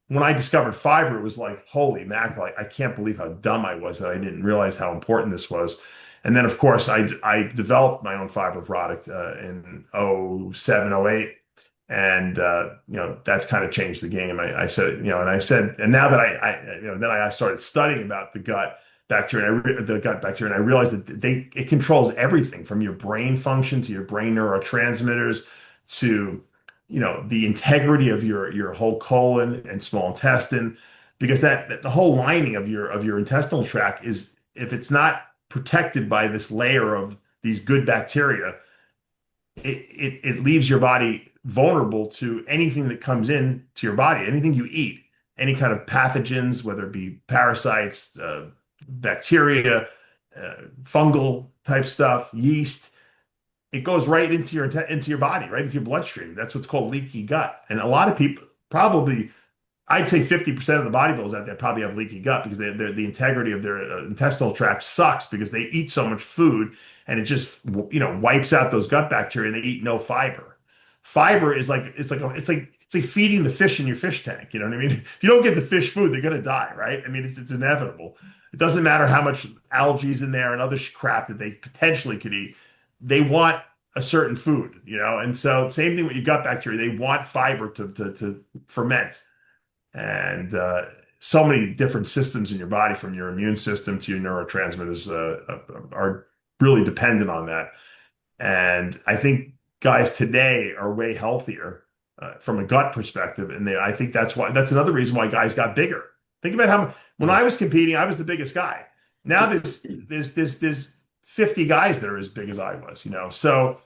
when I discovered fiber, it was like, holy mackerel, I can't believe how dumb I was that I didn't realize how important this was. And then, of course, I developed my own fiber product in '07, '08. And, that kind of changed the game. I said, and now that then I started studying about the gut bacteria, and I realized that it controls everything from your brain function to your brain neurotransmitters to the integrity of your whole colon and small intestine, because that the whole lining of your intestinal tract is, if it's not protected by this layer of these good bacteria, it leaves your body vulnerable to anything that comes in to your body, anything you eat, any kind of pathogens, whether it be parasites, bacteria, fungal type stuff, yeast. It goes right into your body, right into your bloodstream. That's what's called leaky gut. And a lot of people, probably, I'd say 50% of the bodybuilders out there probably have leaky gut because the integrity of their intestinal tract sucks because they eat so much food and it just wipes out those gut bacteria, and they eat no fiber. Fiber is like it's like feeding the fish in your fish tank. You know what I mean? If you don't get the fish food, they're gonna die, right? I mean, it's inevitable. It doesn't matter how much algae's in there and other crap that they potentially could eat. They want a certain food, and so same thing with your gut bacteria. They want fiber to ferment. And so many different systems in your body, from your immune system to your neurotransmitters, are really dependent on that. And I think guys today are way healthier from a gut perspective, and I think that's another reason why guys got bigger. Think about when Yeah. I was competing, I was the biggest guy. Now there's 50 guys that are as big as I was. So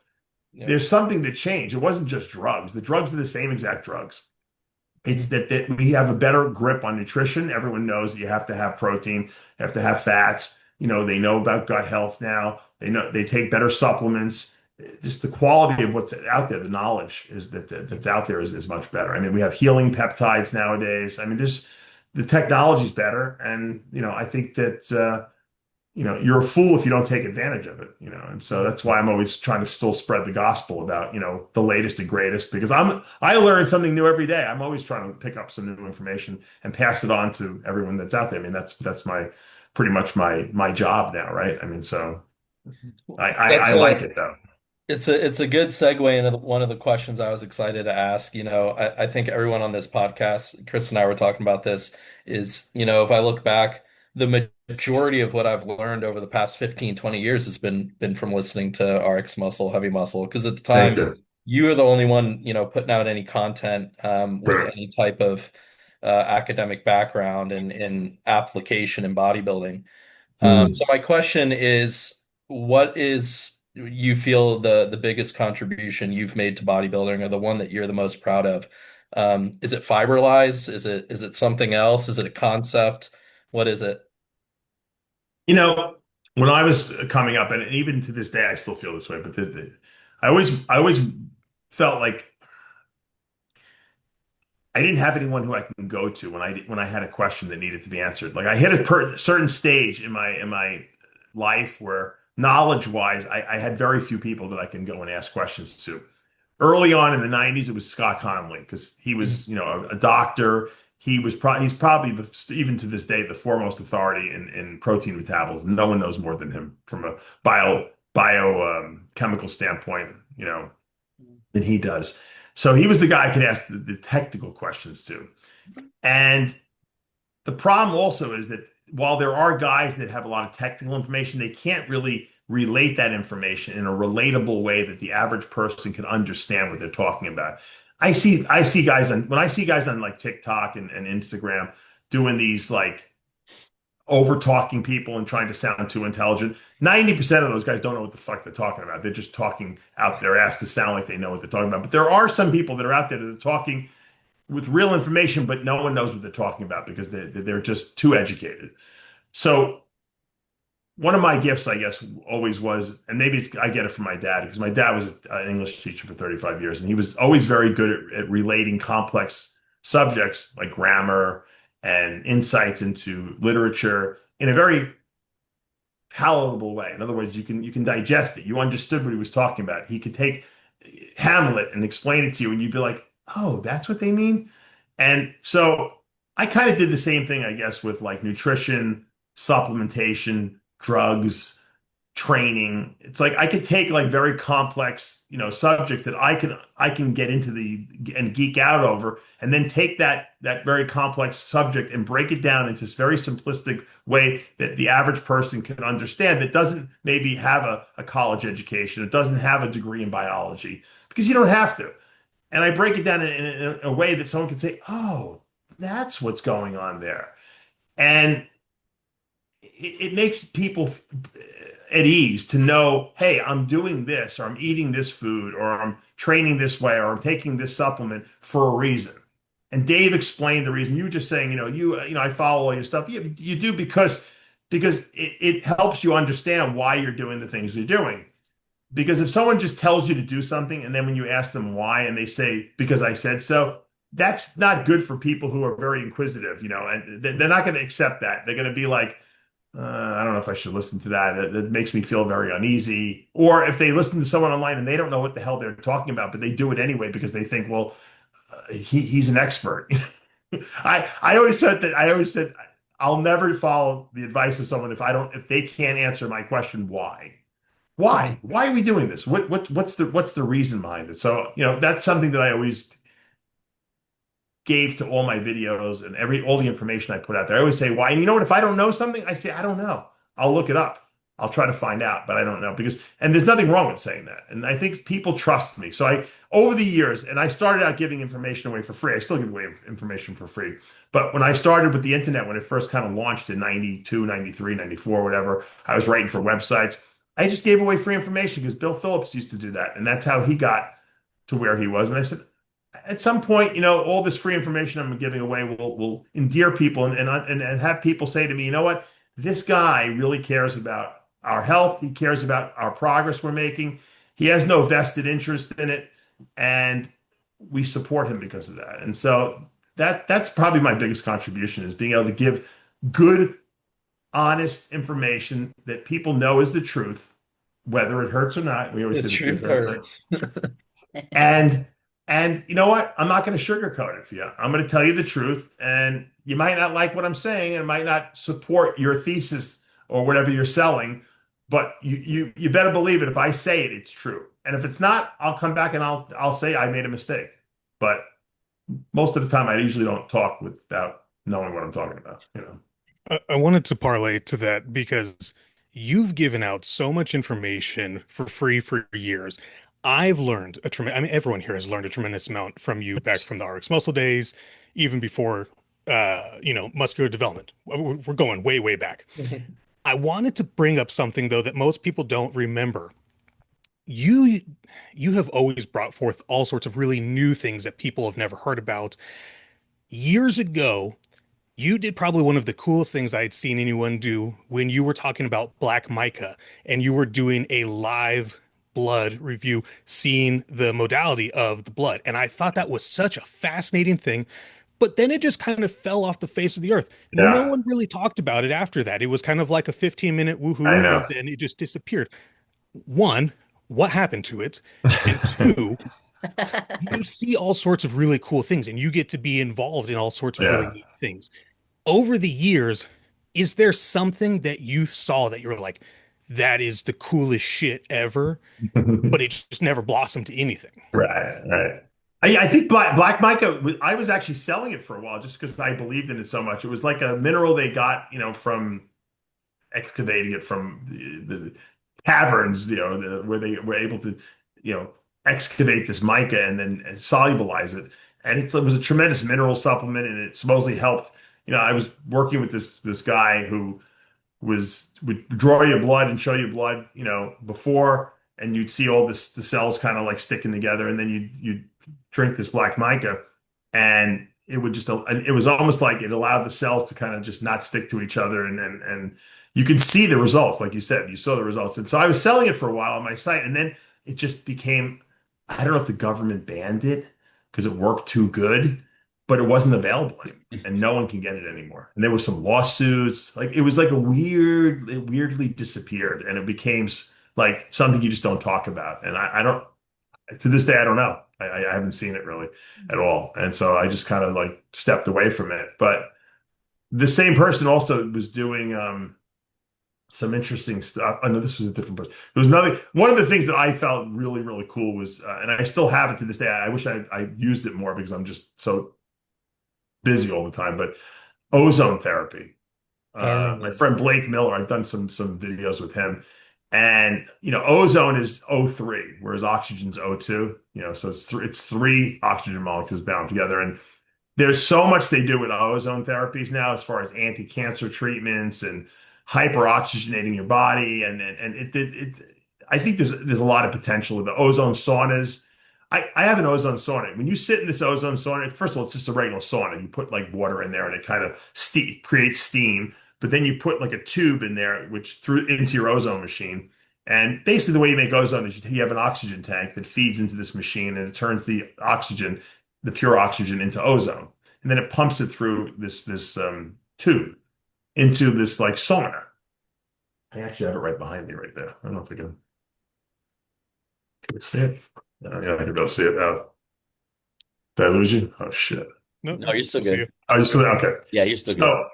Yeah. there's something that changed. It wasn't just drugs. The drugs are the same exact drugs. It's Mhm. that we have a better grip on nutrition. Everyone knows that you have to have protein, you have to have fats. They know about gut health now. They know they take better supplements. Just the quality of what's out there, the knowledge that's out there is much better. I mean, we have healing peptides nowadays. I mean, the technology's better, and I think that you're a fool if you don't take advantage of it. And so that's why I'm always trying to still spread the gospel about, the latest and greatest, because I learn something new every day. I'm always trying to pick up some new information and pass it on to everyone that's out there. I mean, that's pretty much my job now, right? I mean, so I That's like a it though. it's a good segue into one of the questions I was excited to ask. I think everyone on this podcast, Chris and I were talking about this, is, if I look back, the majority of what I've learned over the past 15, 20 years has been from listening to RX Muscle, Heavy Muscle, because at the Thank time you. you were the only one, putting out any content with Sure. any type of academic background and application in bodybuilding. So Mhm. my question is, what is you feel the biggest contribution you've made to bodybuilding, or the one that you're the most proud of? Is it fiber lies? Is it something else? Is it a concept? What is it? You know, when I was coming up, and even to this day, I still feel this way, but I always felt like I didn't have anyone who I can go to when I had a question that needed to be answered. Like I hit a certain stage in my life where knowledge wise, I had very few people that I can go and ask questions to. Early on in the '90s, it was Scott Conley because he was, a doctor. He's probably even to this day the foremost authority in protein metabolism. No one knows more than him from a chemical standpoint, than he does. So he was the guy I could ask the technical questions to. And the problem also is that while there are guys that have a lot of technical information, they can't really relate that information in a relatable way that the average person can understand what they're talking about. I see guys when I see guys on like TikTok and Instagram doing these like over talking people and trying to sound too intelligent. 90% of those guys don't know what the fuck they're talking about. They're just talking out their ass to sound like they know what they're talking about. But there are some people that are out there that are talking with real information, but no one knows what they're talking about because they're just too educated. So one of my gifts, I guess, always was, and maybe I get it from my dad because my dad was an English teacher for 35 years, and he was always very good at relating complex subjects like grammar and insights into literature in a very palatable way. In other words, you can digest it. You understood what he was talking about. He could take Hamlet and explain it to you, and you'd be like, "Oh, that's what they mean." And so I kind of did the same thing, I guess, with like nutrition, supplementation, drugs, training. It's like I could take like very complex, subjects that I can get into the and geek out over, and then take that very complex subject and break it down into this very simplistic way that the average person can understand that doesn't maybe have a college education, it doesn't have a degree in biology, because you don't have to. And I break it down in a way that someone can say, "Oh, that's what's going on there." And it makes people at ease to know, hey, I'm doing this, or I'm eating this food, or I'm training this way, or I'm taking this supplement for a reason. And Dave explained the reason. You were just saying, I follow all your stuff. You do because it helps you understand why you're doing the things you're doing. Because if someone just tells you to do something, and then when you ask them why, and they say, because I said so, that's not good for people who are very inquisitive, and they're not going to accept that. They're going to be like, I don't know if I should listen to that. It makes me feel very uneasy. Or if they listen to someone online and they don't know what the hell they're talking about, but they do it anyway because they think, well, he's an expert. I always said I'll never follow the advice of someone if they can't answer my question, why? Why are we doing this? What's the reason behind it? So, that's something that I always gave to all my videos and all the information I put out there. I always say why. And you know what? If I don't know something, I say, I don't know. I'll look it up. I'll try to find out, but I don't know and there's nothing wrong with saying that. And I think people trust me. So over the years, and I started out giving information away for free. I still give away information for free. But when I started with the internet, when it first kind of launched in 92, 93, 94, whatever, I was writing for websites. I just gave away free information because Bill Phillips used to do that. And that's how he got to where he was. And I said, at some point, all this free information I'm giving away will endear people and have people say to me, you know what? This guy really cares about our health. He cares about our progress we're making. He has no vested interest in it, and we support him because of that. And so that's probably my biggest contribution, is being able to give good, honest information that people know is the truth, whether it hurts or not. We always The say the truth truth hurts. hurts. And you know what? I'm not going to sugarcoat it for you. I'm going to tell you the truth. And you might not like what I'm saying, and it might not support your thesis or whatever you're selling, but you better believe it. If I say it, it's true. And if it's not, I'll come back and I'll say I made a mistake. But most of the time, I usually don't talk without knowing what I'm talking about. I wanted to parlay to that because you've given out so much information for free for years. I've learned a tremendous, I mean, everyone here has learned a tremendous amount from you back from the RX Muscle days, even before, muscular development. We're going way, way back. I wanted to bring up something, though, that most people don't remember. You have always brought forth all sorts of really new things that people have never heard about. Years ago, you did probably one of the coolest things I'd seen anyone do when you were talking about black mica and you were doing a live blood review, seeing the modality of the blood. And I thought that was such a fascinating thing. But then it just kind of fell off the face of the earth. No Yeah, one really talked about it after that. It was kind of like a 15-minute I woohoo, and know. then it just disappeared. One, what happened to it? And two, you see all sorts of really cool things and you get to be involved in all sorts of really Yeah. neat things. Over the years, is there something that you saw that you're like, that is the coolest shit ever, but it just never blossomed to anything? Right, right. I think black mica. I was actually selling it for a while just because I believed in it so much. It was like a mineral they got, from excavating it from the caverns, where they were able to, excavate this mica and then solubilize it. And it was a tremendous mineral supplement, and it supposedly helped. I was working with this guy who would draw your blood and show you blood, before, and you'd see all the cells kind of like sticking together, and then you'd drink this black mica, and it was almost like it allowed the cells to kind of just not stick to each other, and you could see the results, like you said, you saw the results. And so I was selling it for a while on my site, and then it just became, I don't know if the government banned it because it worked too good, but it wasn't available anymore, and no one can get it anymore. And there were some lawsuits. Like it was like it weirdly disappeared, and it became like something you just don't talk about. And I don't, to this day, I don't know. I haven't seen it really at all. And so I just kind of like stepped away from it. But the same person also was doing some interesting stuff. I know this was a different person. There was another one of the things that I felt really, really cool was, and I still have it to this day. I wish I used it more because I'm just so busy all the time. But ozone therapy. I My remember. friend Blake Miller, I've done some videos with him, and ozone is O3, whereas oxygen's O2. So it's three oxygen molecules bound together, and there's so much they do with ozone therapies now as far as anti-cancer treatments and hyperoxygenating your body. And it's I think there's a lot of potential with the ozone saunas. I have an ozone sauna. When you sit in this ozone sauna, first of all, it's just a regular sauna. You put like water in there and it kind of creates steam. But then you put like a tube in there, which through into your ozone machine. And basically, the way you make ozone is you have an oxygen tank that feeds into this machine and it turns the pure oxygen into ozone, and then it pumps it through this tube into this like sauna. I actually have it right behind me right there. I don't know if I can we see it. No, yeah, I can barely see it now. Did I lose you? Oh shit. No, No, you're still see you. good. Oh, you still there? Okay. Yeah, you're still good. So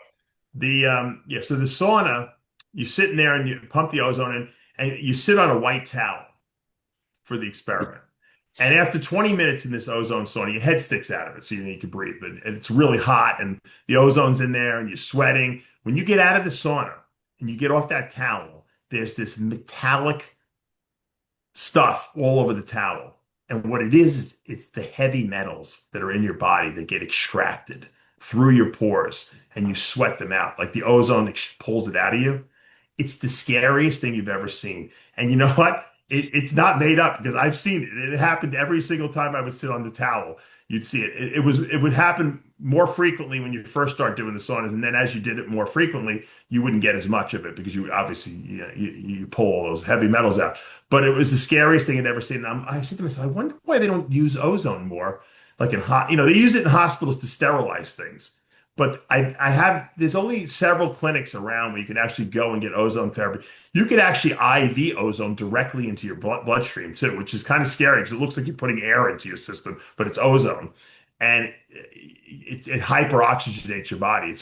so the sauna, you sit in there and you pump the ozone in, and you sit on a white towel for the experiment. And after 20 minutes in this ozone sauna, your head sticks out of it so you can breathe. But and it's really hot and the ozone's in there and you're sweating. When you get out of the sauna and you get off that towel, there's this metallic stuff all over the towel. And what it is it's the heavy metals that are in your body that get extracted through your pores and you sweat them out. Like the ozone pulls it out of you. It's the scariest thing you've ever seen. And you know what? It's not made up because I've seen it. It happened every single time I would sit on the towel. You'd see it. It would happen more frequently when you first start doing the saunas, and then as you did it more frequently, you wouldn't get as much of it because you obviously you pull all those heavy metals out. But it was the scariest thing I'd ever seen. And I said to myself, I wonder why they don't use ozone more, like in hot. They use it in hospitals to sterilize things. But there's only several clinics around where you can actually go and get ozone therapy. You could actually IV ozone directly into your bloodstream too, which is kind of scary because it looks like you're putting air into your system, but it's ozone, and it hyperoxygenates your body.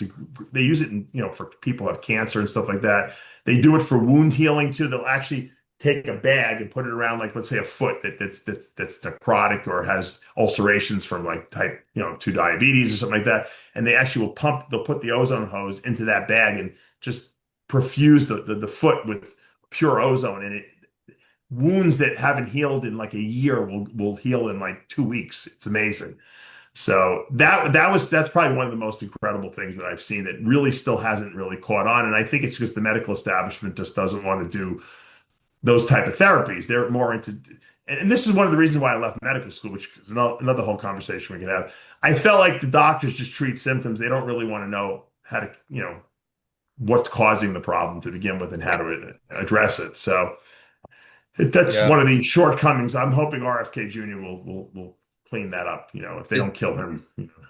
They use it for people who have cancer and stuff like that. They do it for wound healing too. They'll actually take a bag and put it around, like let's say a foot that's necrotic or has ulcerations from like type 2 diabetes or something like that, and they actually they'll put the ozone hose into that bag and just perfuse the foot with pure ozone, and wounds that haven't healed in like a year will heal in like 2 weeks. It's amazing. So that's probably one of the most incredible things that I've seen that really still hasn't really caught on. And I think it's because the medical establishment just doesn't want to do those type of therapies. They're more into, and this is one of the reasons why I left medical school, which is another whole conversation we can have. I felt like the doctors just treat symptoms. They don't really want to know how to, what's causing the problem to begin with and how to address it. So that's Yeah. one of the shortcomings. I'm hoping RFK Jr. will clean that up, if they don't kill him.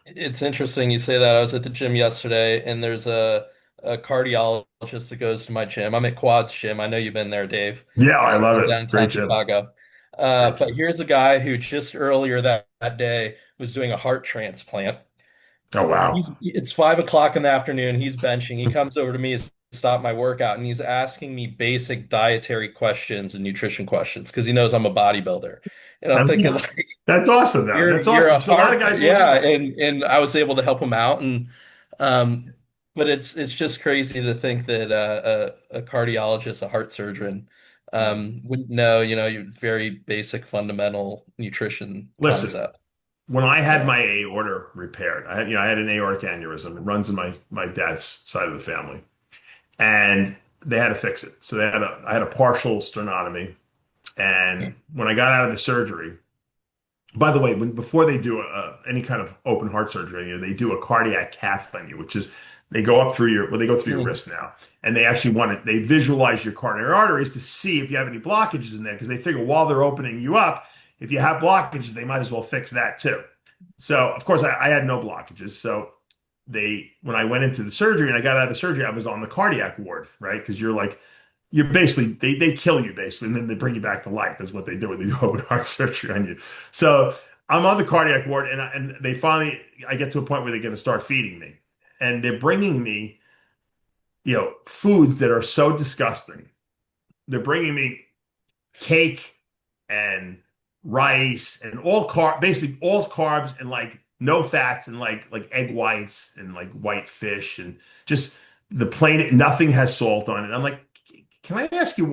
It's interesting you say that. I was at the gym yesterday, and there's a cardiologist that goes to my gym. I'm at Quad's gym. I know you've been there, Dave, Yeah, I love in it. Great downtown gym. Chicago. Great But gym. here's a guy who just earlier that day was doing a heart transplant. Oh, wow. It's 5 o'clock in the afternoon. He's benching. He comes over to me to stop my workout, and he's asking me basic dietary questions and nutrition questions because he knows I'm a bodybuilder. And I'm thinking, Yeah. like, That's awesome, though. you're That's you're awesome. a Because a lot of heart, guys won't do yeah. that. And I was able to help him out, and um, but it's just crazy to think that a cardiologist, a heart surgeon, Yeah. wouldn't know, your very basic fundamental nutrition Listen, concept. when I had So my aorta repaired, I had an aortic aneurysm. It runs in my dad's side of the family, and they had to fix it. So I had a partial sternotomy, and when I got out of the surgery, by the way, before they do any kind of open heart surgery, they do a cardiac cath on you, which is They go up through your, well, they go through your Hmm. wrist now. And they actually want to, they visualize your coronary arteries to see if you have any blockages in there because they figure while they're opening you up, if you have blockages, they might as well fix that too. So, of course, I had no blockages. So, when I went into the surgery and I got out of the surgery, I was on the cardiac ward, right? Because you're basically, they kill you basically, and then they bring you back to life, is what they do when they do open heart surgery on you. So, I'm on the cardiac ward, and they finally, I get to a point where they're going to start feeding me. And they're bringing me, foods that are so disgusting. They're bringing me cake and rice and basically all carbs and like no fats and like egg whites and like white fish and just the plain, nothing has salt on it. I'm like, can I ask you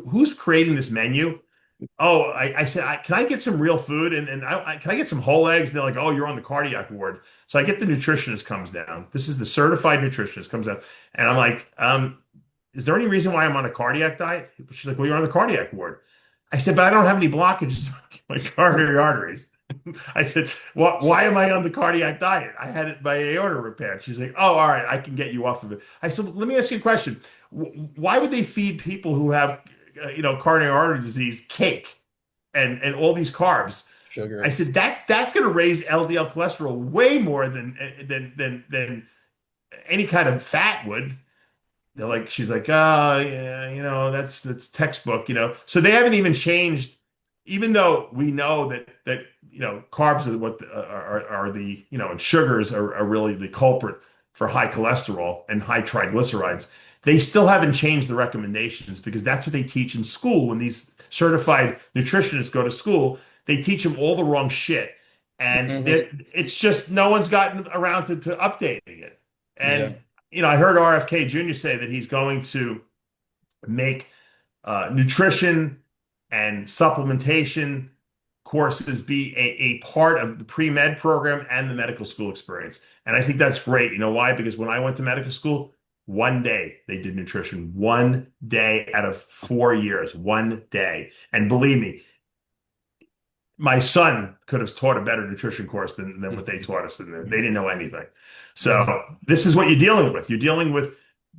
who's creating this menu? Oh, I said, can I get some real food? And can I get some whole eggs? They're like, oh, you're on the cardiac ward. So I get the nutritionist comes down. This is the certified nutritionist comes down. And I'm like, is there any reason why I'm on a cardiac diet? She's like, well, you're on the cardiac ward. I said, but I don't have any blockages in my coronary arteries. I said, why am I on the cardiac diet? I had my aorta repaired. She's like, oh, all right, I can get you off of it. I said, let me ask you a question. Why would they feed people who have, coronary artery disease cake and all these carbs? I Sugars. said that's going to raise LDL cholesterol way more than any kind of fat would. She's like, oh yeah, that's textbook. So they haven't even changed, even though we know that carbs are what are the and sugars are really the culprit for high cholesterol and high triglycerides. They still haven't changed the recommendations because that's what they teach in school. When these certified nutritionists go to school, they teach them all the wrong shit, and Hmm. it's just no one's gotten around to updating it. Yeah. And I heard RFK Jr. say that he's going to make nutrition and supplementation courses be a part of the pre-med program and the medical school experience. And I think that's great. You know why? Because when I went to medical school, one day they did nutrition, one day out of 4 years, one day. And believe me, my son could have taught a better nutrition course than what they taught us, and they didn't know anything. Mhm. So this is what you're dealing with. You're dealing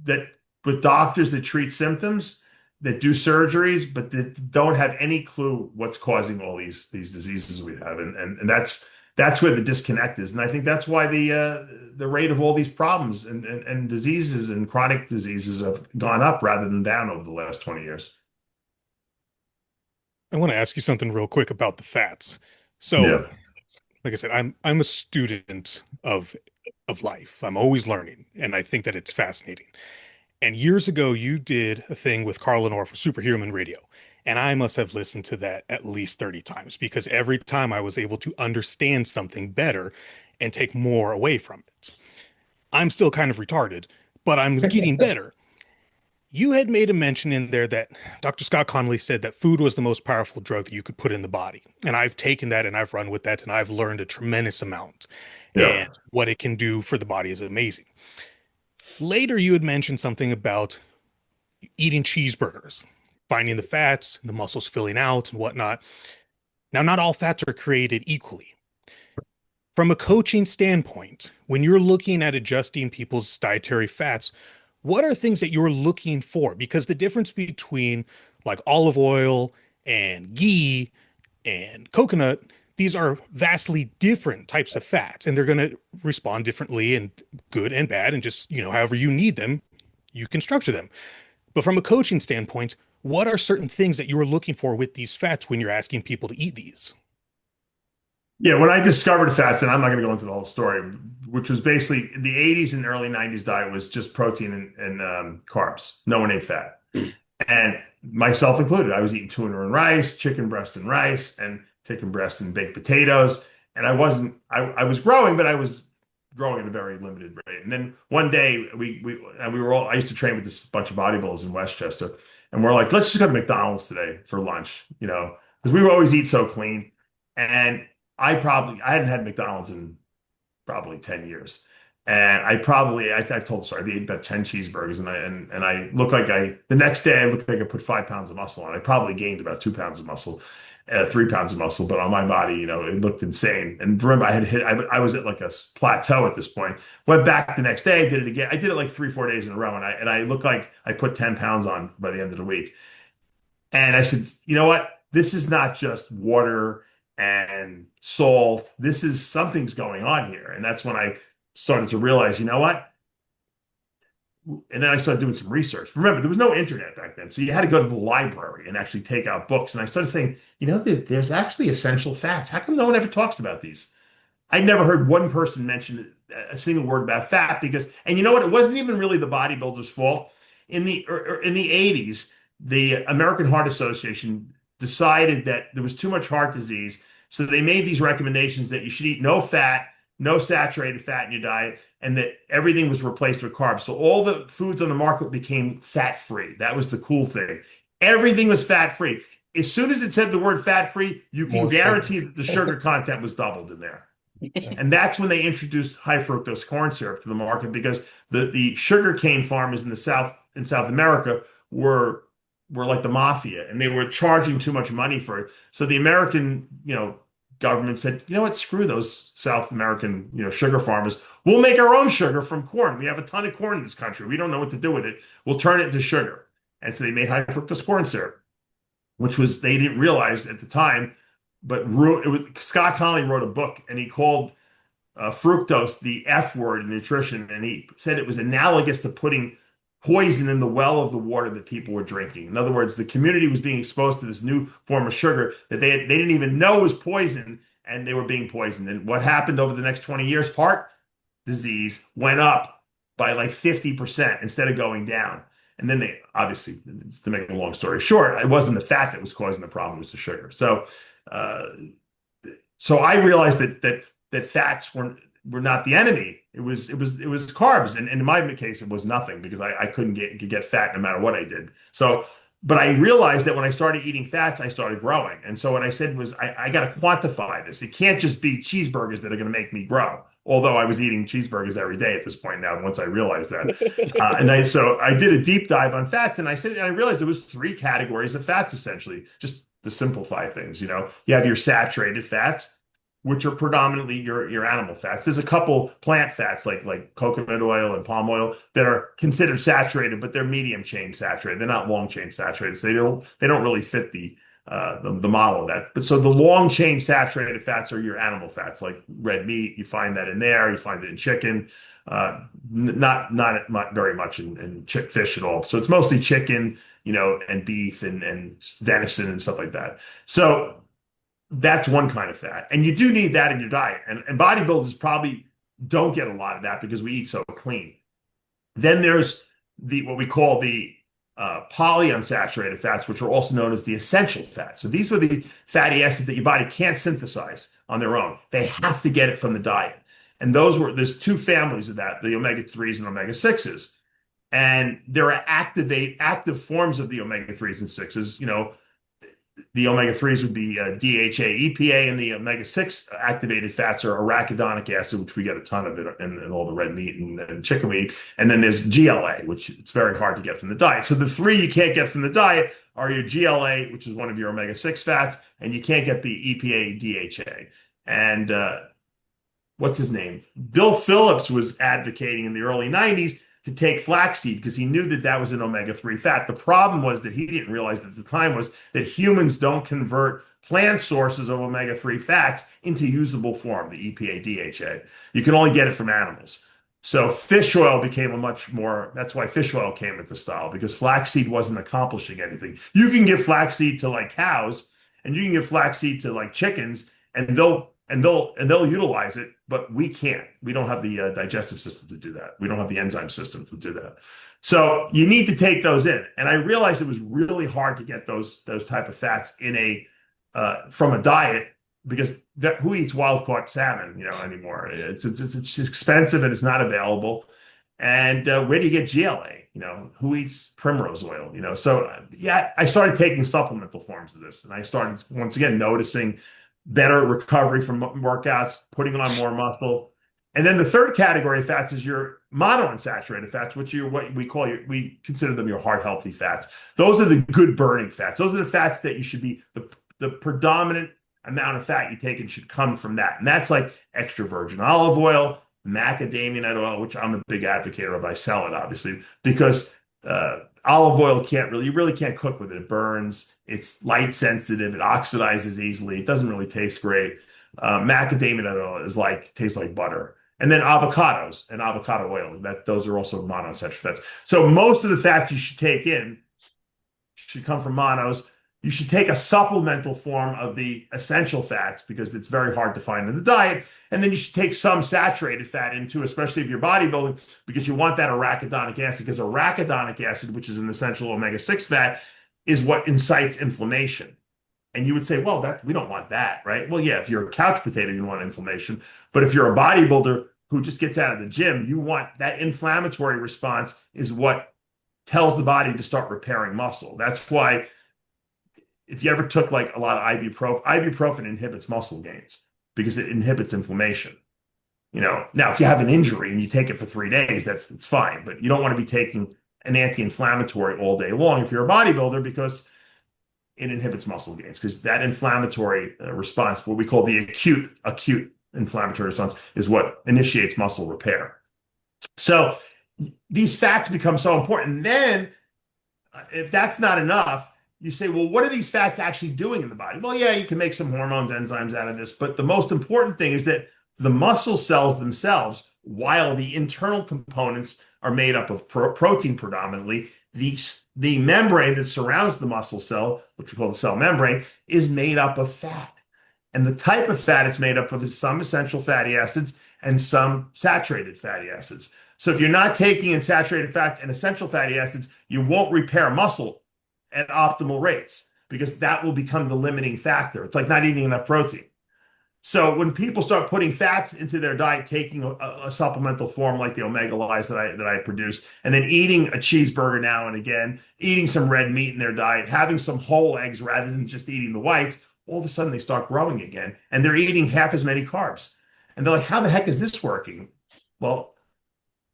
that with doctors that treat symptoms, that do surgeries, but that don't have any clue what's causing all these diseases we have, and that's where the disconnect is. And I think that's why the rate of all these problems and diseases and chronic diseases have gone up rather than down over the last 20 years. I want to ask you something real quick about the fats. So, Yeah. like I said, I'm a student of life. I'm always learning, and I think that it's fascinating. And years ago, you did a thing with Carl Lenore for Superhuman Radio. And I must have listened to that at least 30 times because every time I was able to understand something better and take more away from it. I'm still kind of retarded, but I'm getting better. You had made a mention in there that Dr. Scott Connolly said that food was the most powerful drug that you could put in the body. And I've taken that and I've run with that and I've learned a tremendous amount. Yeah. And what it can do for the body is amazing. Later, you had mentioned something about eating cheeseburgers, finding the fats, the muscles filling out, and whatnot. Now, not all fats are created equally. From a coaching standpoint, when you're looking at adjusting people's dietary fats, what are things that you're looking for? Because the difference between like olive oil and ghee and coconut, these are vastly different types of fats, and they're going to respond differently and good and bad, and just, however you need them, you can structure them. But from a coaching standpoint, what are certain things that you are looking for with these fats when you're asking people to eat these? Yeah, when I discovered fats, and I'm not going to go into the whole story, which was basically the 80s and early 90s diet was just protein and carbs. No one ate fat. And myself included. I was eating tuna and rice, chicken breast and rice, and chicken breast and baked potatoes. And I was growing, but I was growing at a very limited rate. And then one day we were all, I used to train with this bunch of bodybuilders in Westchester. And we're like, let's just go to McDonald's today for lunch, because we would always eat so clean. And I hadn't had McDonald's in probably 10 years. And I've told the story, I ate about 10 cheeseburgers and I looked like the next day I looked like I put 5 pounds of muscle on. I probably gained about 2 pounds of muscle. 3 pounds of muscle, but on my body, it looked insane. And remember, I was at like a plateau at this point. Went back the next day, did it again. I did it like 3, 4 days in a row, and I looked like I put 10 pounds on by the end of the week. And I said, you know what? This is not just water and salt. This is something's going on here. And that's when I started to realize, you know what? And then I started doing some research. Remember, there was no internet back then. So you had to go to the library and actually take out books. And I started saying, there's actually essential fats. How come no one ever talks about these? I never heard one person mention a single word about fat and you know what? It wasn't even really the bodybuilder's fault. In the 80s, the American Heart Association decided that there was too much heart disease. So they made these recommendations that you should eat no fat, no saturated fat in your diet, and that everything was replaced with carbs. So all the foods on the market became fat-free. That was the cool thing. Everything was fat-free. As soon as it said the word fat-free, you can guarantee that the sugar content was doubled in there. And that's when they introduced high fructose corn syrup to the market because the sugar cane farmers in South America were like the mafia, and they were charging too much money for it. So the American, government said, you know what, screw those South American, sugar farmers. We'll make our own sugar from corn. We have a ton of corn in this country. We don't know what to do with it. We'll turn it into sugar. And so they made high fructose corn syrup, which was they didn't realize at the time, but Scott Connolly wrote a book and he called fructose the F word in nutrition, and he said it was analogous to putting poison in the well of the water that people were drinking. In other words, the community was being exposed to this new form of sugar that they didn't even know was poison, and they were being poisoned. And what happened over the next 20 years? Heart disease went up by like 50% instead of going down. And then they obviously, to make a long story short, it wasn't the fat that was causing the problem; it was the sugar. So I realized that fats were not the enemy. It was carbs, and in my case, it was nothing because I couldn't get fat no matter what I did. So, but I realized that when I started eating fats, I started growing. And so what I said was, I got to quantify this. It can't just be cheeseburgers that are going to make me grow. Although I was eating cheeseburgers every day at this point now, once I realized that. So I did a deep dive on fats, and I realized there was 3 categories of fats, essentially, just to simplify things. You have your saturated fats, which are predominantly your animal fats. There's a couple plant fats like coconut oil and palm oil that are considered saturated, but they're medium chain saturated. They're not long chain saturated. So they don't really fit the model of that. But so the long chain saturated fats are your animal fats, like red meat. You find that in there. You find it in chicken. Not very much in fish at all. So it's mostly chicken, and beef and venison and stuff like that. So that's one kind of fat. And you do need that in your diet. And bodybuilders probably don't get a lot of that because we eat so clean. Then there's what we call the polyunsaturated fats, which are also known as the essential fats. So these are the fatty acids that your body can't synthesize on their own. They have to get it from the diet. And there's 2 families of that, the omega-3s and omega-6s. And there are active forms of the omega-3s and 6s, the omega-3s would be DHA, EPA, and the omega-6 activated fats are arachidonic acid, which we get a ton of it in all the red meat and chicken meat. And then there's GLA, which it's very hard to get from the diet. So the 3 you can't get from the diet are your GLA, which is one of your omega-6 fats, and you can't get the EPA, DHA. And what's his name? Bill Phillips was advocating in the early 90s to take flaxseed because he knew that was an omega-3 fat. The problem was that he didn't realize at the time was that humans don't convert plant sources of omega-3 fats into usable form, the EPA, DHA. You can only get it from animals. So fish oil became that's why fish oil came into style, because flaxseed wasn't accomplishing anything. You can give flaxseed to like cows, and you can give flaxseed to like chickens, and they'll utilize it, but we can't. We don't have the digestive system to do that. We don't have the enzyme system to do that. So you need to take those in. And I realized it was really hard to get those type of fats from a diet, because who eats wild caught salmon, anymore? It's expensive and it's not available. And where do you get GLA? Who eats primrose oil? So yeah, I started taking supplemental forms of this, and I started once again noticing better recovery from workouts, putting on more muscle. And then the third category of fats is your monounsaturated fats, which are what we consider them your heart healthy fats. Those are the good burning fats. Those are the fats that you should be the predominant amount of fat you take in should come from that. And that's like extra virgin olive oil, macadamia nut oil, which I'm a big advocate of. I sell it obviously because olive oil you really can't cook with it. It burns, it's light sensitive, it oxidizes easily, it doesn't really taste great. Macadamia nut oil tastes like butter. And then avocados and avocado oil, those are also monounsaturated fats. So most of the fats you should take in should come from monos. You should take a supplemental form of the essential fats because it's very hard to find in the diet. And then you should take some saturated fat into, especially if you're bodybuilding, because you want that arachidonic acid, because arachidonic acid, which is an essential omega-6 fat, is what incites inflammation. And you would say, well, we don't want that, right? Well, yeah, if you're a couch potato, you want inflammation. But if you're a bodybuilder who just gets out of the gym, you want that inflammatory response is what tells the body to start repairing muscle. That's why if you ever took like a lot of ibuprofen inhibits muscle gains because it inhibits inflammation. Now if you have an injury and you take it for 3 days, it's fine, but you don't want to be taking an anti-inflammatory all day long if you're a bodybuilder because it inhibits muscle gains because that inflammatory response, what we call the acute inflammatory response, is what initiates muscle repair. So these fats become so important. And then, if that's not enough, you say, well, what are these fats actually doing in the body? Well, yeah, you can make some hormones, enzymes out of this, but the most important thing is that the muscle cells themselves, while the internal components are made up of protein predominantly, the membrane that surrounds the muscle cell, which we call the cell membrane, is made up of fat. And the type of fat it's made up of is some essential fatty acids and some saturated fatty acids. So if you're not taking in saturated fats and essential fatty acids, you won't repair muscle at optimal rates because that will become the limiting factor. It's like not eating enough protein. So when people start putting fats into their diet, taking a supplemental form like the omega lyes that I produce, and then eating a cheeseburger now and again, eating some red meat in their diet, having some whole eggs rather than just eating the whites, all of a sudden they start growing again, and they're eating half as many carbs. And they're like, how the heck is this working? Well,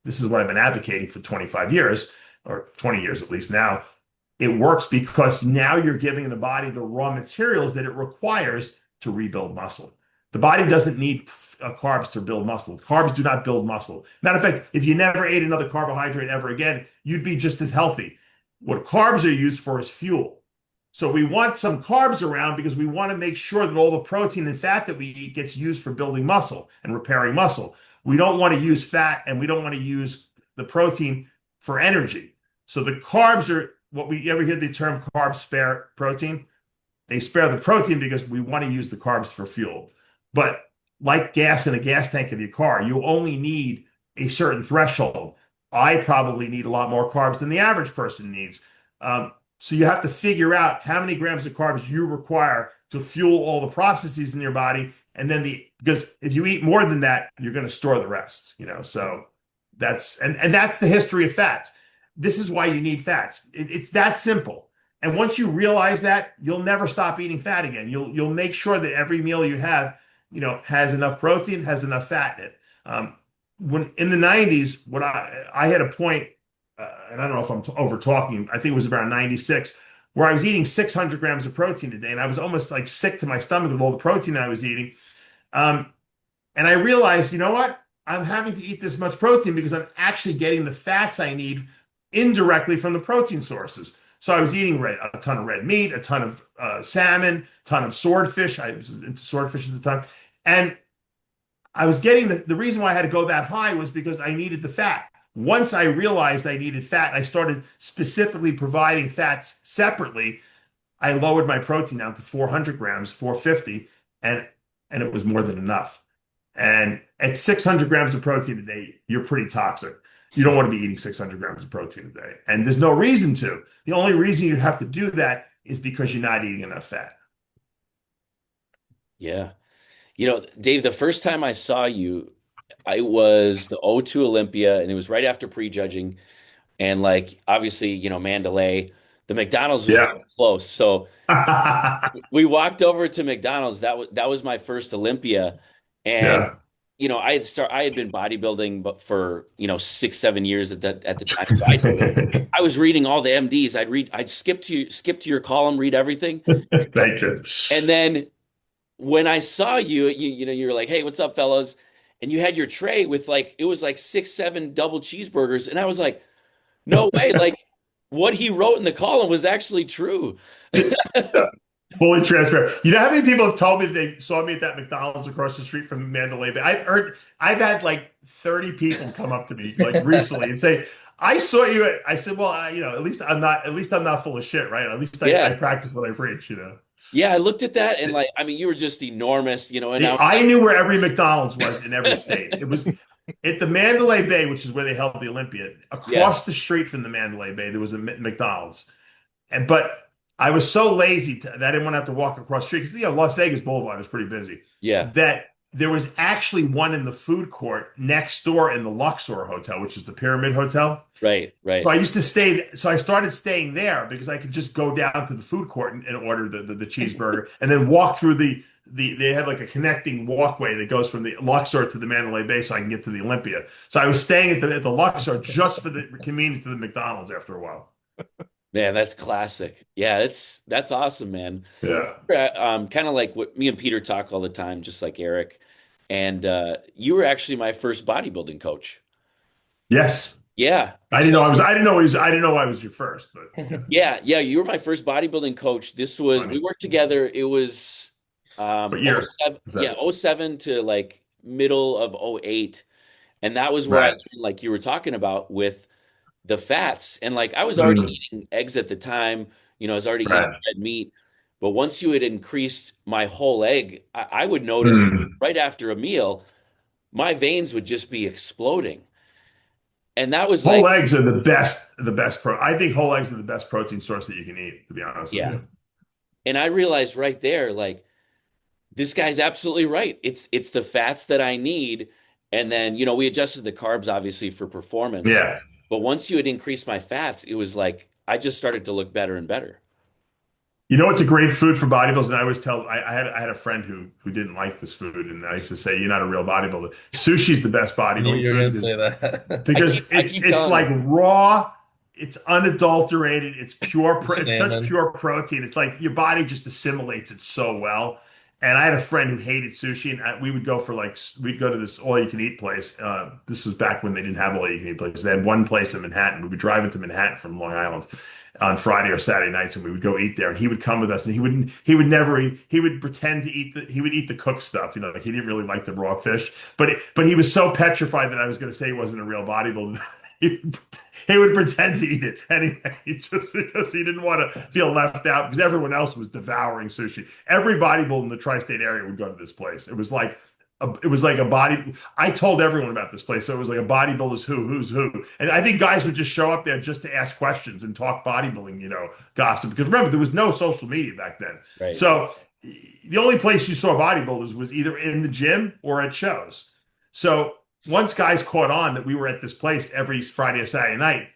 this is what I've been advocating for 25 years, or 20 years at least now. It works because now you're giving the body the raw materials that it requires to rebuild muscle. The body doesn't need carbs to build muscle. Carbs do not build muscle. Matter of fact, if you never ate another carbohydrate ever again, you'd be just as healthy. What carbs are used for is fuel. So we want some carbs around because we want to make sure that all the protein and fat that we eat gets used for building muscle and repairing muscle. We don't want to use fat and we don't want to use the protein for energy. So the carbs are what we ever hear the term carbs spare protein. They spare the protein because we want to use the carbs for fuel. But like gas in a gas tank of your car, you only need a certain threshold. I probably need a lot more carbs than the average person needs. So you have to figure out how many grams of carbs you require to fuel all the processes in your body. And then because if you eat more than that, you're going to store the rest, so that's the history of fats. This is why you need fats. It's that simple. And once you realize that, you'll never stop eating fat again. You'll make sure that every meal you have, has enough protein, has enough fat in it. When in the 90s, what I had a point, and I don't know if I'm over talking, I think it was around 96, where I was eating 600 grams of protein a day, and I was almost like sick to my stomach with all the protein I was eating. And I realized, you know what? I'm having to eat this much protein because I'm actually getting the fats I need indirectly from the protein sources. So I was eating a ton of red meat, a ton of salmon, a ton of swordfish. I was into swordfish at the time. And I was getting the reason why I had to go that high was because I needed the fat. Once I realized I needed fat, I started specifically providing fats separately. I lowered my protein down to 400 grams, 450, and it was more than enough. And at 600 grams of protein a day, you're pretty toxic. You don't want to be eating 600 grams of protein a day. And there's no reason to. The only reason you have to do that is because you're not eating enough fat. Yeah. Dave, the first time I saw you, I was the O2 Olympia, and it was right after prejudging. And like, obviously, Mandalay, the McDonald's was Yeah. right close. So we walked over to McDonald's. That was my first Olympia. And Yeah. I had been bodybuilding but for, 6, 7 years at the time. So I was reading all the MDs. I'd skip to your column, read everything. Thank you. And then when I saw you, you were like, "Hey, what's up, fellas?" And you had your tray with like it was like 6, 7 double cheeseburgers, and I was like, "No way!" Like what he wrote in the column was actually true. Yeah. Fully transparent. You know how many people have told me they saw me at that McDonald's across the street from Mandalay Bay? I've had like 30 people come up to me like recently and say, I saw you at, I said, well, at least I'm not full of shit, right? At least I Yeah, practice what I preach, you know. yeah. I looked at that and like, I mean, you were just enormous, and I was I like, knew where every McDonald's was in every state. It was at the Mandalay Bay, which is where they held the Olympia. yeah, Across the street from the Mandalay Bay, there was a McDonald's. But I was so lazy that I didn't want to have to walk across the street because Las Vegas Boulevard is pretty busy. yeah, That there was actually one in the food court next door in the Luxor Hotel, which is the Pyramid Hotel. right, So right. I used to stay. So I started staying there because I could just go down to the food court and order the cheeseburger, and then walk through the. They have like a connecting walkway that goes from the Luxor to the Mandalay Bay, so I can get to the Olympia. So I was staying at the Luxor just for the convenience to the McDonald's after a while. Man, that's classic. Yeah, that's awesome, man. Yeah. Kind of like what me and Peter talk all the time, just like Eric. And you were actually my first bodybuilding coach. Yes. Yeah. I didn't know I was. I didn't know he was. I didn't know I was your first, but Yeah, yeah, you were my first bodybuilding coach. We funny. worked together. It was What oh year 07, is yeah, that? oh 07 to like middle of oh 08. And that was where I Right. learned, like you were talking about with the fats. And like I was already Mm, eating eggs at the time, I was already eating right. red meat. But once you had increased my whole egg, I would notice Mm. right after a meal, my veins would just be exploding. And that was Whole like, eggs are the best. The best pro. I think whole eggs are the best protein source that you can eat. To be honest with yeah. you. And I realized right there, like, this guy's absolutely right. It's the fats that I need. And then, we adjusted the carbs obviously for performance. Yeah. But once you had increased my fats, it was like I just started to look better and better. You know what's a great food for bodybuilders? And I always tell I had a friend who didn't like this food, and I used to say, "You're not a real bodybuilder." Sushi's the best Knew bodybuilding you were food gonna say that. I because keep I keep it's telling like him, raw, it's unadulterated, it's such Salmon. pure protein. It's like your body just assimilates it so well. And I had a friend who hated sushi, and we would go for we'd go to this all you can eat place. This was back when they didn't have all you can eat places. They had one place in Manhattan. We would drive into Manhattan from Long Island on Friday or Saturday nights, and we would go eat there. And he would come with us, and he would never eat. He would pretend to eat he would eat the cooked stuff. Like he didn't really like the raw fish, but he was so petrified that I was going to say he wasn't a real bodybuilder. He, he would pretend to eat it anyway, just because he didn't want to feel left out because everyone else was devouring sushi. Every bodybuilder in the tri-state area would go to this place. It was like a body. I told everyone about this place, so it was like a bodybuilder's who's who, and I think guys would just show up there just to ask questions and talk bodybuilding, gossip. Because remember, there was no social media back then, right? so the only place you saw bodybuilders was either in the gym or at shows. So once guys caught on that we were at this place every Friday or Saturday night,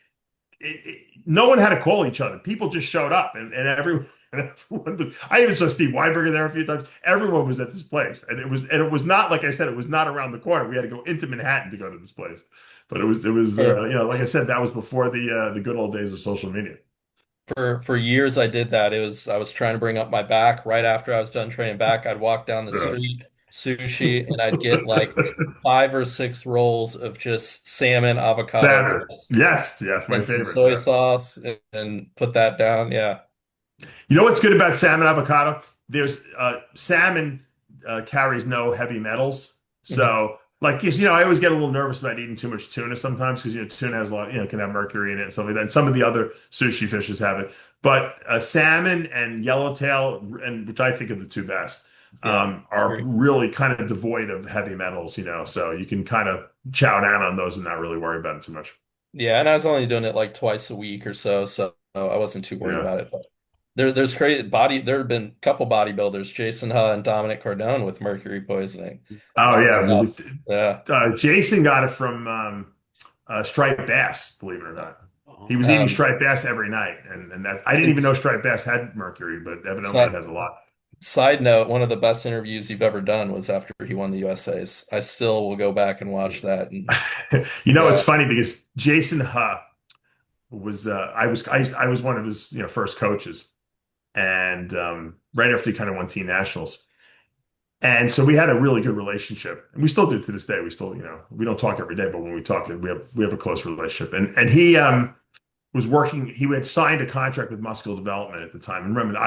no one had to call each other. People just showed up, and everyone was. I even saw Steve Weinberger there a few times. Everyone was at this place, and it was not like I said. It was not around the corner. We had to go into Manhattan to go to this place, but it was For like I said, that was before the good old days of social media. for years I did that. I was trying to bring up my back right after I was done training back. I'd walk down the Yeah. street, sushi, and I'd get like 5 or 6 rolls of just salmon avocado Salmon, toast yes, yes, my and some favorite. soy Yeah. sauce and put that down. Yeah. You know what's good about salmon avocado? There's salmon carries no heavy metals. Mhm. So like I always get a little nervous about eating too much tuna sometimes because tuna has a lot, can have mercury in it and stuff like that. And some of the other sushi fishes have it. But salmon and yellowtail, and which I think are the two best, Yeah. are Agree. really kind of devoid of heavy metals. So you can kind of chow down on those and not really worry about it too much. Yeah, and I was only doing it like twice a week or so, so I wasn't too worried Yeah. about it. But there's crazy body. There have been a couple bodybuilders, Jason Ha and Dominic Cardone, with mercury poisoning. Oh Oddly yeah. Well, enough. Yeah. Jason got it from striped bass, believe it or not. He was eating Um, striped bass every night, and that I didn't even know striped bass had mercury, but evidently it so has a lot. Side note, one of the best interviews you've ever done was after he won the USA's. I still will go back and watch that. And It's yeah, funny because Jason Huh was I was one of his first coaches, and right after he kind of won team nationals. And so we had a really good relationship, and we still do to this day. We still, we don't talk every day, but when we talk, we have a close relationship. And he was working. He had signed a contract with Muscle Development at the time. And remember,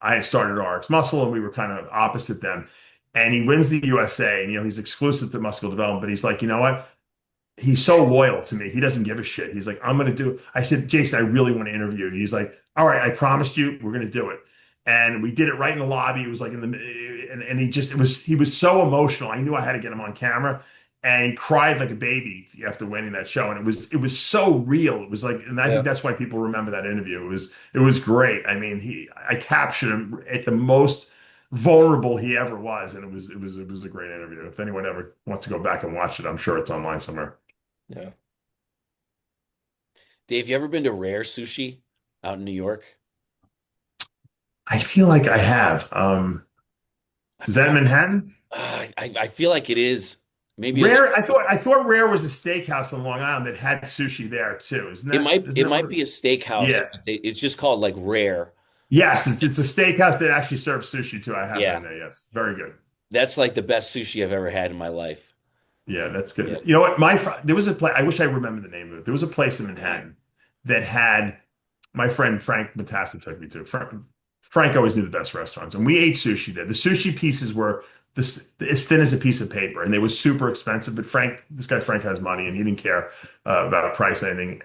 I had started RX Muscle, and we were kind of opposite them. And he wins the USA, and he's exclusive to Muscle Development. But he's like, you know what? He's so loyal to me. He doesn't give a shit. He's like, I'm going to do. I said, Jason, I really want to interview you. He's like, all right, I promised you, we're going to do it. And we did it right in the lobby. It was like and he was so emotional. I knew I had to get him on camera, and he cried like a baby after winning that show. And it was so real. It was like, and I think yeah. that's why people remember that interview. It was great. I mean, I captured him at the most vulnerable he ever was, and it was a great interview. If anyone ever wants to go back and watch it, I'm sure it's online somewhere. Yeah. Dave, you ever been to Rare Sushi out in New York? I feel like I have. I Is that in forgot. Manhattan? I feel like it is maybe a little. Rare. I thought Rare was a steakhouse on Long Island that had sushi there too. Isn't It that might isn't it that what might it? be a steakhouse. Yeah. It's just called like Rare. Yes, it's a steakhouse that actually serves sushi too. I have been Yeah, there. Yes, very good. that's like the best sushi I've ever had in my life. Yeah, that's Yeah. good. You know what? There was a place. I wish I remember the name of it. There was a place in Manhattan that had my friend Frank Matassa took me to. Frank always knew the best restaurants, and we ate sushi there. The sushi pieces were as thin as a piece of paper, and they were super expensive. But this guy Frank has money, and he didn't care about price or anything.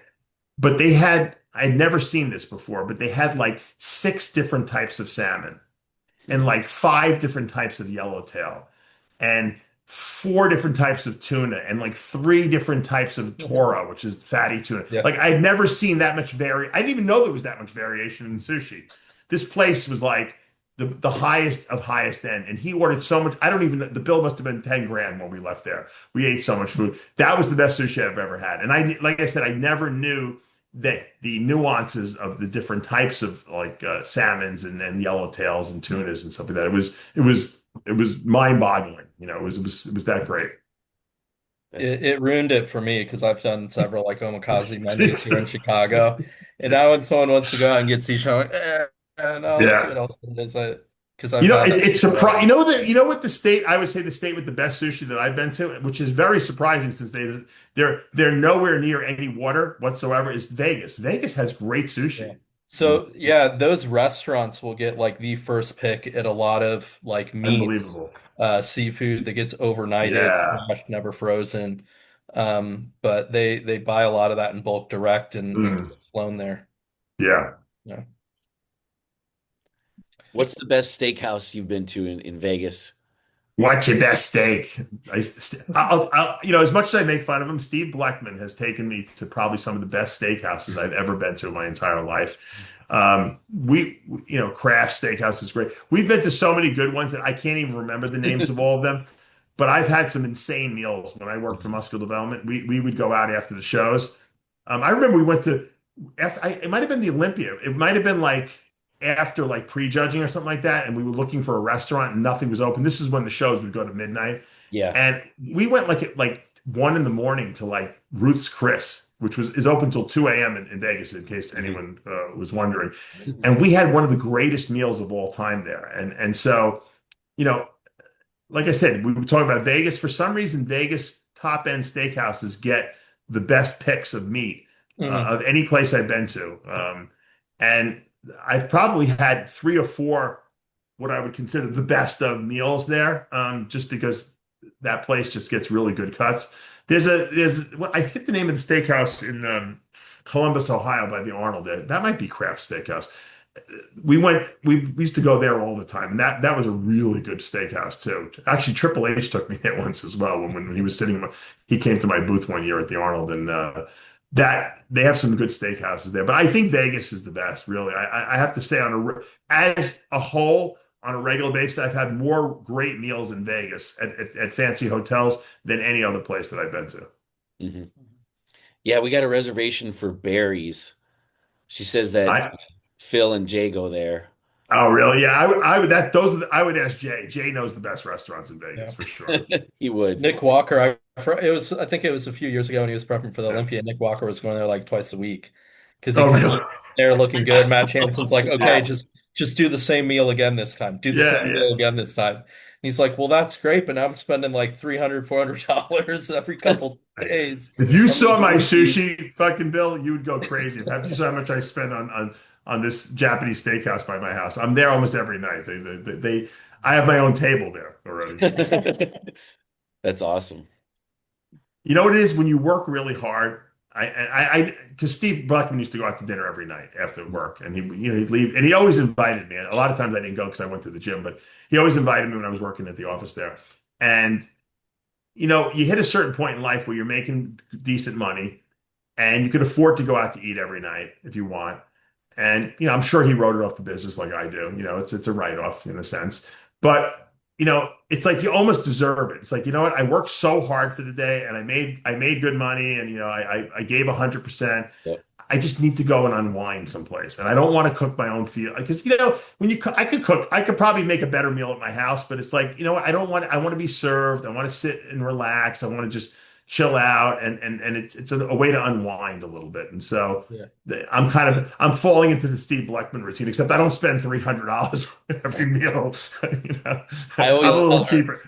But I'd never seen this before, but they had like six different types of salmon and like five different types of yellowtail and four different types of tuna and like three different types of tora, which is fatty tuna. Yeah. Like I'd never seen that much I didn't even know there was that much variation in sushi. This place was like the highest of highest end, and he ordered so much. I don't even. The bill must have been 10 grand when we left there. We ate so much food. That was the best sushi I've ever had. And like I said, I never knew that the nuances of the different types of like salmons and yellowtails and tunas and stuff like that. It was mind-boggling. It was that great. That's It ruined it for me because I've done several like omakase menus here in Chicago. And now when someone wants to go out and get sushi, I'm like, no, let's see Yeah. what else it is. Because I've had that It's before. surprising. What the state I would say the state with the best sushi that I've been to, which is very surprising since they're nowhere near any water whatsoever, is Vegas. Vegas has great Yeah. sushi. So yeah, those restaurants will get like the first pick at a lot of like meat, Unbelievable. seafood that gets overnighted, Yeah. fresh, never frozen. But they buy a lot of that in bulk direct and get Mm. it flown there. Yeah. Yeah. What's the best steakhouse you've been to in Vegas? What's your best steak? As much as I make fun of him, Steve Bleckman has taken me to probably some of the best steakhouses I've ever been to in my entire life. Craft Steakhouse is great. We've been to so many good ones that I can't even remember the names of all of them. But I've had some insane meals when I worked for Muscle Development. We would go out after the shows. I remember we went to, it might have been the Olympia. It might have been like after like prejudging or something like that, and we were looking for a restaurant and nothing was open. This is when the shows would go to midnight, Yeah. and we went like at like 1 in the morning to like Ruth's Chris, which is open till 2 a.m. in Vegas, in case anyone was wondering. And we had one of the greatest meals of all time there, and so you know like I said, we were talking about Vegas. For some reason, Vegas top end steakhouses get the best picks of meat Mhm. of any place I've been to. And I've probably had three or four what I would consider the best of meals there, just because that place just gets really good cuts. I think the name of the steakhouse in Columbus, Ohio, by the Arnold. That might be Craft Steakhouse. We used to go there all the time, and that was a really good steakhouse too. Actually, Triple H took me there once as well when he was he came to my booth one year at the Arnold, and that they have some good steakhouses there. But I think Vegas is the best, really. I have to say, as a whole, on a regular basis, I've had more great meals in Vegas at fancy hotels than any other place that I've been to. Hmm. Yeah, we got a reservation for Barry's. She says that I Phil and Jay go there. Oh, really? Yeah, I would that those are the, I would ask Jay. Jay knows the best restaurants in Vegas Yeah. for sure. He would. Nick Walker, I think it was a few years ago when he was prepping for the Olympia. Nick Walker was going there like twice a week because he Oh, comes really? there looking good. Matt Chanson's like, okay, Yeah, just do the same meal again this time. Do the yeah, same yeah. meal again this time. And he's like, well, that's great, but now I'm spending like $300, $400 every couple days If you on these saw my Olympias. sushi, fucking Bill, you would go crazy. If you saw how much I spend on this Japanese steakhouse by my house, I'm there almost every night. I have my own table there already. That's awesome. You know what it is when you work really hard. Because Steve Buckman used to go out to dinner every night after work, and he'd leave, and he always invited me. A lot of times I didn't go because I went to the gym, but he always invited me when I was working at the office there. And you hit a certain point in life where you're making decent money, and you could afford to go out to eat every night if you want. And I'm sure he wrote it off the business like I do. It's a write-off in a sense. But it's like you almost deserve it. It's like, you know what? I worked so hard for the day and I made good money and I gave 100%. Yep. I just need to go and unwind someplace. And I don't want to cook my own food because when you cook, I could cook. I could probably make a better meal at my house, but it's like, what? I want to be served. I want to sit and relax. I want to just chill out and it's a way to unwind a little bit. And so Yeah. I'm falling into the Steve Blackman routine, except I don't spend $300 every meal. I I'm always a little tell her, cheaper.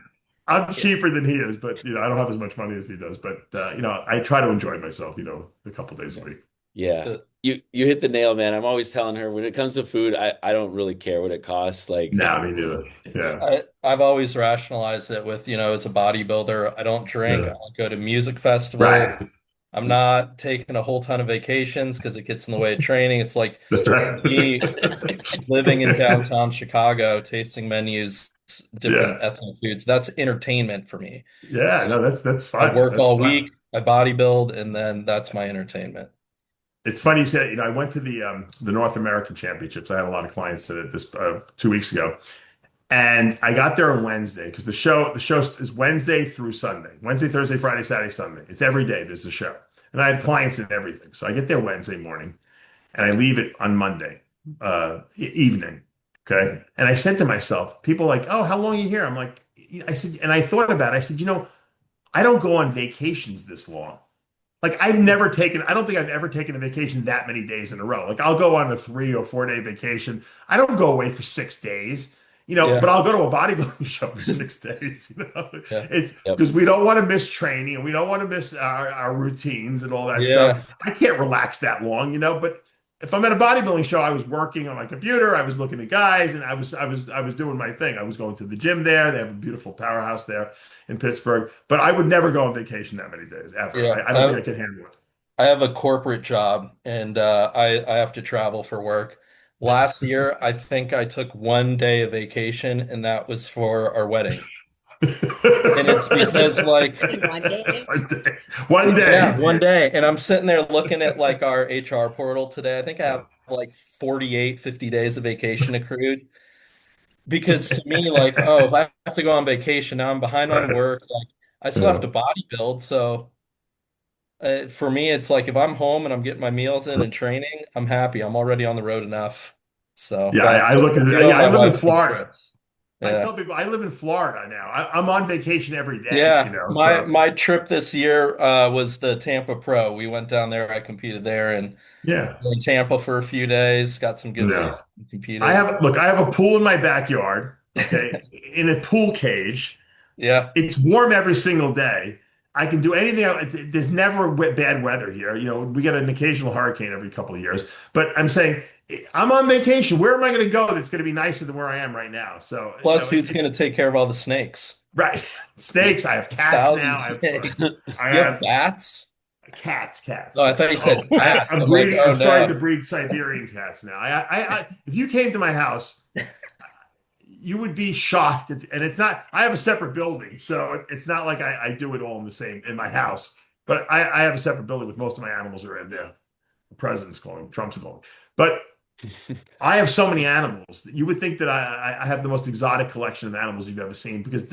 I'm cheaper than he is, but I don't have as much money as he does. But I try to enjoy myself, a couple days a week. yeah, The- you hit the nail, man. I'm always telling her when it comes to food, I don't really care what it costs. Like, No, me neither. Yeah. I've always rationalized it with, as a bodybuilder, I don't drink. I Yeah. don't go to music festivals. Right. I'm not taking a whole ton of vacations because it gets in the way of training. It's like That's right. me living in downtown Chicago, tasting menus, different Yeah. ethnic foods. That's entertainment for me. Yeah. So No, that's I fun. work That's all fun. week, I bodybuild, and then that's my entertainment. It's funny you said, I went to the North American Championships. I had a lot of clients at this 2 weeks ago, and I got there on Wednesday because the show is Wednesday through Sunday, Wednesday, Thursday, Friday, Saturday, Sunday. It's every day there's a show, and I had clients and everything. So I get there Wednesday morning, and I leave it on Monday evening. Okay, and I said to myself, people are like, oh, how long are you here? I'm like, I said, and I thought about it. I said, I don't go on vacations this long. Like I don't think I've ever taken a vacation that many days in a row. Like I'll go on a 3 or 4 day vacation. I don't go away for 6 days, Yeah, but I'll go to a bodybuilding show for 6 days. yeah, It's yep. because we don't want to miss training and we don't want to miss our routines and all that stuff. yeah. I can't relax that long, but if I'm at a bodybuilding show, I was working on my computer, I was looking at guys, and I was doing my thing. I was going to the gym there. They have a beautiful powerhouse there in Pittsburgh, but I would never go on vacation that many days ever. Yeah. I don't think I could handle it. I have a corporate job and I have to travel for work. Last year, I think I took 1 day of vacation, and that was for our wedding. And it's because, like, One day. One day. One yeah, day. 1 day. And I'm sitting there looking at like our HR portal today. I think I have like 48, 50 days of vacation accrued. Because to me, like, oh, if I have to go on vacation, now I'm behind on Right. work. Like, I still have Yeah. to body build. So for me, it's like if I'm home and I'm getting my meals in and training, I'm happy. I'm already on the road enough. So, Yeah, but I look at it. you and Yeah, I my live in wife take Florida. trips. I Yeah. tell people I live in Florida now. I'm on vacation every day, Yeah, my so my trip this year was the Tampa Pro. We went down there. I competed there and yeah. in Tampa for a few days. Got some good food. No. Competed. I have a pool in my backyard, okay, in a pool cage. Yeah. It's warm every single day. I can do anything. There's never bad weather here. We get an occasional hurricane every couple of years. But I'm saying I'm on vacation. Where am I going to go that's going to be nicer than where I am right now? So, Plus, who's going to take care of all the snakes? right. Snakes. I have cats now. Thousand snakes. I You have have bats? cats. Oh, I thought you said Oh, cats. I'm I'm like, breeding. oh I'm starting no. to breed Siberian cats now. If you came to my house, you would be shocked. And it's not, I have a separate building. So it's not like I do it all in my house, but I have a separate building with most of my animals are in there. The president's calling, Trump's calling. But I have so many animals that you would think that I have the most exotic collection of animals you've ever seen because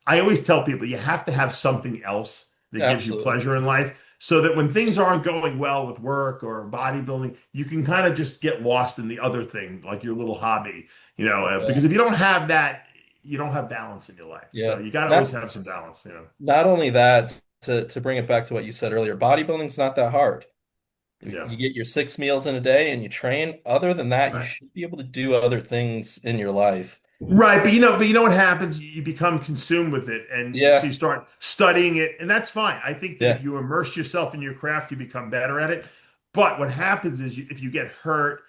I always tell people you have to have something else that gives you Absolutely. pleasure in life so that when things aren't going well with work or bodybuilding, you can kind of just get lost in the other thing, like your little hobby, Yeah. because if you don't have that, you don't have balance in your life. So Yeah. you got to always Not have some balance. not only that, to bring it back to what you said earlier, bodybuilding's not that hard. Yeah. You get your 6 meals in a day and you train. Other than that, you Right. should be able to do other things in your life. Right, but you know what happens? You become consumed with it, and so Yeah. you start studying it, and that's fine. I think that if Yeah. you immerse yourself in your craft, you become better at it. But what happens is, if you get hurt,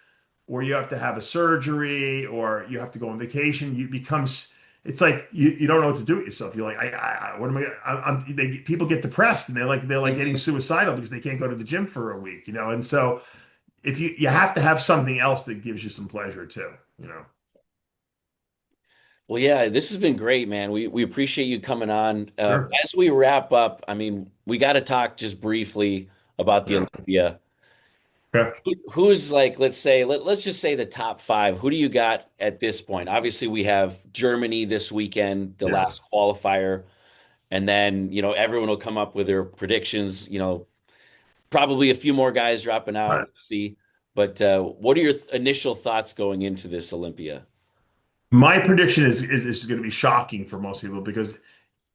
or you have to have a surgery, or you have to go on vacation, it's like you don't know what to do with yourself. You're like, what am people get depressed, and they're like getting Mhm. suicidal because they can't go to the gym for a week. And so if you have to have something else that gives you some pleasure too. Well, yeah, this has been great, man. We appreciate you coming on. Sure. As we wrap up, I mean, we got to talk just briefly about the Yeah. Olympia. Okay. Who's like, let's just say the top five. Who do you got at this point? Obviously, we have Germany this weekend, the Yeah. last qualifier, and then everyone will come up with their predictions. Probably a few more guys dropping out. Right. We'll see. But what are your initial thoughts going into this Olympia? My prediction is going to be shocking for most people because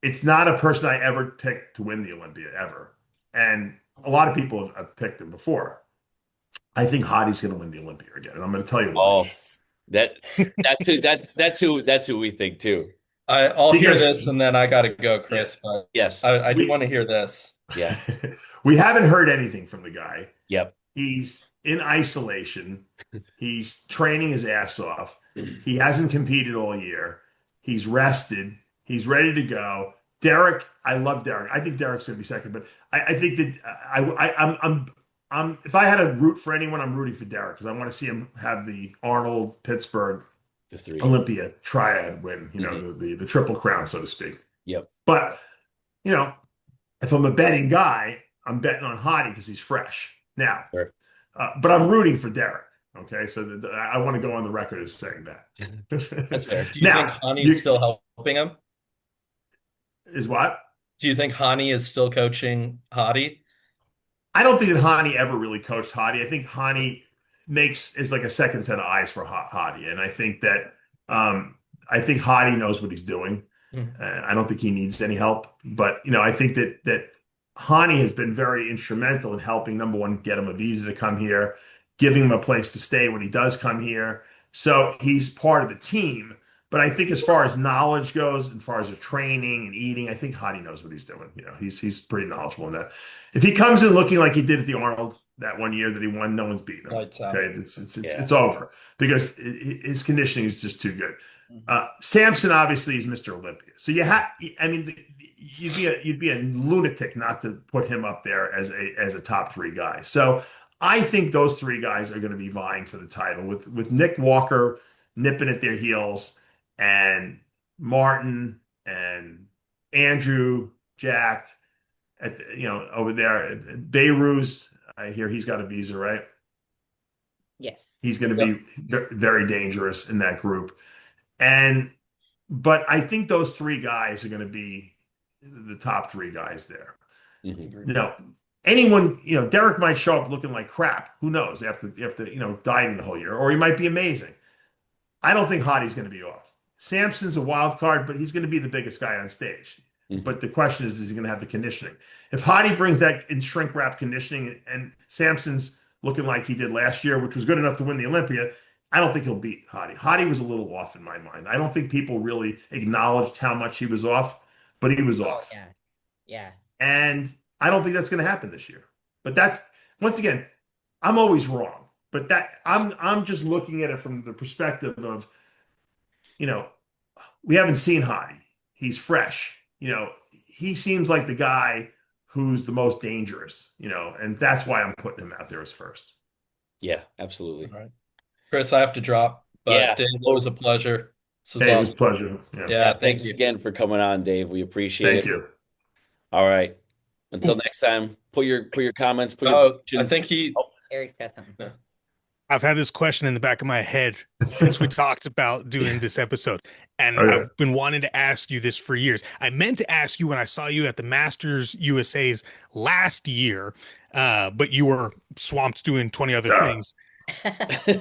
it's not a person I ever picked to win the Olympia ever, and a lot of people have picked him before. I think Hottie's going to win the Olympia again, and I'm going to tell you why. Oh, that that's who we think too. I'll hear Because this and then I gotta go, yeah, Chris, but Yes. I do want we to hear this. Yeah. we haven't heard anything from the guy. Yep. He's in isolation. He's training his ass off. He hasn't competed all year. He's rested. He's ready to go. Derek, I love Derek. I think Derek's going to be second, but I think that if I had to root for anyone, I'm rooting for Derek because I want to see him have the Arnold Pittsburgh The three. Olympia triad win, Mhm. the triple crown, so to speak. Yep. But you know, if I'm a betting guy, I'm betting on Hottie because he's fresh now. Sure. But I'm rooting for Derek. Okay, so I want to go on the record as saying That's that. fair. Do you think Now, Hani's still helping him? is what? Do you think Hani is still coaching Hadi? I don't think that Hani ever really coached Hottie. I think Hani is like a second set of eyes for Hottie, and I think Hottie knows what he's doing. Mhm. I don't think he needs any help, but I think that Hani has been very instrumental in helping number one get him a visa to come here, giving him a place to stay when he does come here. So he's part of the team. But I think as far as knowledge goes, and as far as the training and eating, I think Hadi knows what he's doing. He's pretty knowledgeable in that. If he comes in looking like he did at the Arnold that one year that he won, no one's beating him. Lights out. Okay, it's Yeah. it's over because his conditioning is just too good. Mhm. Samson obviously is Mr. Olympia, so I mean, you'd be a lunatic not to put him up there as a top three guy. So I think those three guys are going to be vying for the title with Nick Walker nipping at their heels and Martin and Andrew Jacked over there. Beirut, I hear he's got a visa, right? Yes. He's going to Yep. be very dangerous in that group. But I think those three guys are going to be the top three guys there. Mhm. Derek might show up looking like crap. Who knows? After dieting the whole year, or he might be amazing. I don't think Hottie's going to be off. Samson's a wild card, but he's going to be the biggest guy on stage. Mhm. But the question is he going to have the conditioning? If Hottie brings that in shrink wrap conditioning and Samson's looking like he did last year, which was good enough to win the Olympia, I don't think he'll beat Hottie. Hottie was a little off in my mind. I don't think people really acknowledged how much he was off, but he was Oh off. yeah. Yeah. And I don't think that's going to happen this year. But that's once again, I'm always wrong. But I'm just looking at it from the perspective of, you know, we haven't seen Hottie. He's fresh. He seems like the guy who's the most dangerous, and that's why I'm putting him out there as first. Yeah, absolutely. All right. Chris, I have to drop, Yeah. but Dave, it was a pleasure. This was Hey, it was a awesome. pleasure. Yeah. Yeah, Yeah, thank thanks you. again for coming on, Dave. We appreciate Thank it. you. All right. Until next time, put your comments, put your Oh, I questions. think he. Oh, Eric's got something. Yeah. I've had this question in the back of my head since we talked about doing this episode, and Okay. I've been wanting to ask you this for years. I meant to ask you when I saw you at the Masters USA's last year, but you were swamped doing 20 other Yeah. things.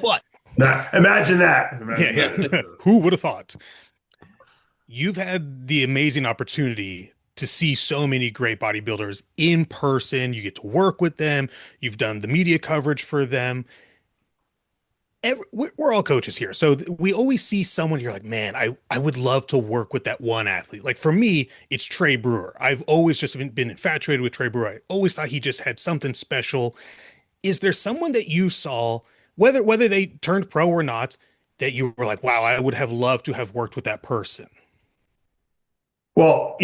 But Now, imagine that. yeah, Imagine yeah. that. Who would have thought? You've had the amazing opportunity to see so many great bodybuilders in person. You get to work with them. You've done the media coverage for them. We're all coaches here. So we always see someone you're like, man, I would love to work with that one athlete. Like for me, it's Trey Brewer. I've always just been infatuated with Trey Brewer. I always thought he just had something special. Is there someone that you saw, whether they turned pro or not, that you were like, wow, I would have loved to have worked with that person? Well,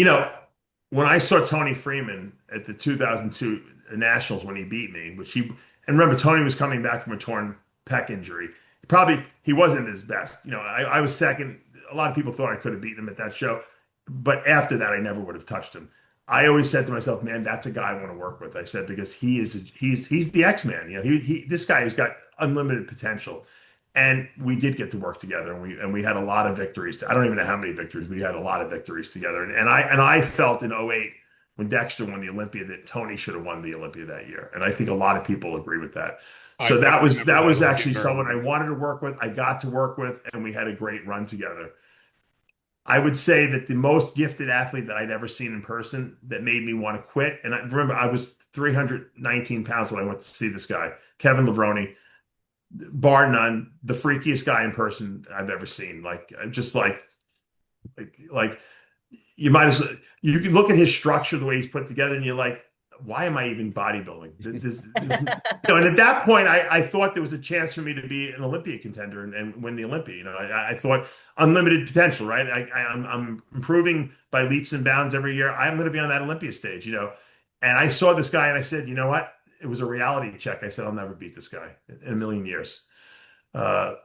when I saw Tony Freeman at the 2002 Nationals when he beat me, and remember, Tony was coming back from a torn pec injury. Probably he wasn't at his best. I was second. A lot of people thought I could have beaten him at that show, but after that, I never would have touched him. I always said to myself, man, that's a guy I want to work with. I said, because he's the X-Man. This guy has got unlimited potential. And we did get to work together, and we had a lot of victories. I don't even know how many victories. We had a lot of victories together. And I felt in '08 when Dexter won the Olympia that Tony should have won the Olympia that year. And I think a lot of people agree with that. So I that was remember that Olympia actually very someone I well. wanted to work with. I got to work with, and we had a great run together. I would say that the most gifted athlete that I'd ever seen in person that made me want to quit. And remember, I was 319 pounds when I went to see this guy, Kevin Levrone, bar none, the freakiest guy in person I've ever seen. Just like you might as well, you can look at his structure, the way he's put together, and you're like, why am I even bodybuilding? And at that point, I thought there was a chance for me to be an Olympia contender and win the Olympia. I thought unlimited potential, right? I'm improving by leaps and bounds every year. I'm going to be on that Olympia stage. And I saw this guy and I said, you know what? It was a reality check. I said, I'll never beat this guy in a million years. The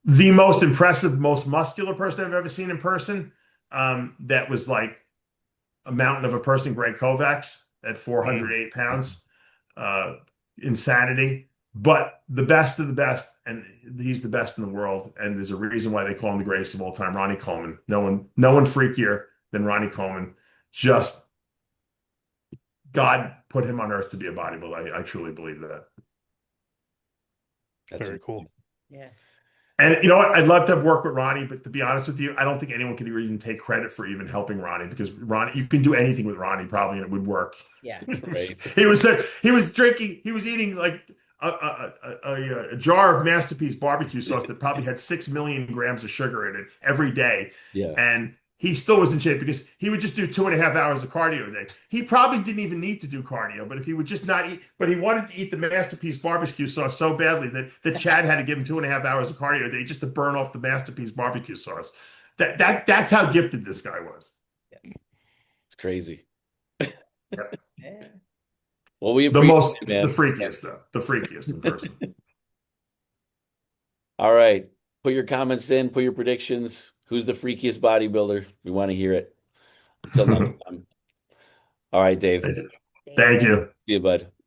most impressive, most muscular person I've ever seen in person, that was like a mountain of a person, Greg Kovacs at 408 pounds. Insanity. But the best of the best, and he's the best in the world, and there's a reason why they call him the greatest of all time, Ronnie Coleman. No one freakier than Ronnie Coleman. Just God put him on earth to be a bodybuilder. I truly believe that. That's Very cool. Yeah. And you know what? I'd love to have worked with Ronnie, but to be honest with you, I don't think anyone could even take credit for even helping Ronnie, because Ronnie, you can do anything with Ronnie probably and it would work. Yeah. right. He was there. He was drinking. He was eating like a jar of Masterpiece barbecue sauce that probably had 6 million grams of sugar in it every day. Yeah. And he still was in shape because he would just do 2.5 hours of cardio a day. He probably didn't even need to do cardio, but if he would just not eat, but he wanted to eat the Masterpiece barbecue sauce so badly that Chad had to give him 2.5 hours of cardio a day just to burn off the Masterpiece barbecue sauce. That's how gifted this guy was. It's crazy. Yeah. Well, we The appreciate it, man. the freakiest though, the freakiest in person. All right. Put your comments in, put your predictions. Who's the freakiest bodybuilder? We want to hear it. Until next time. All right, Dave. Thank you. See you, bud.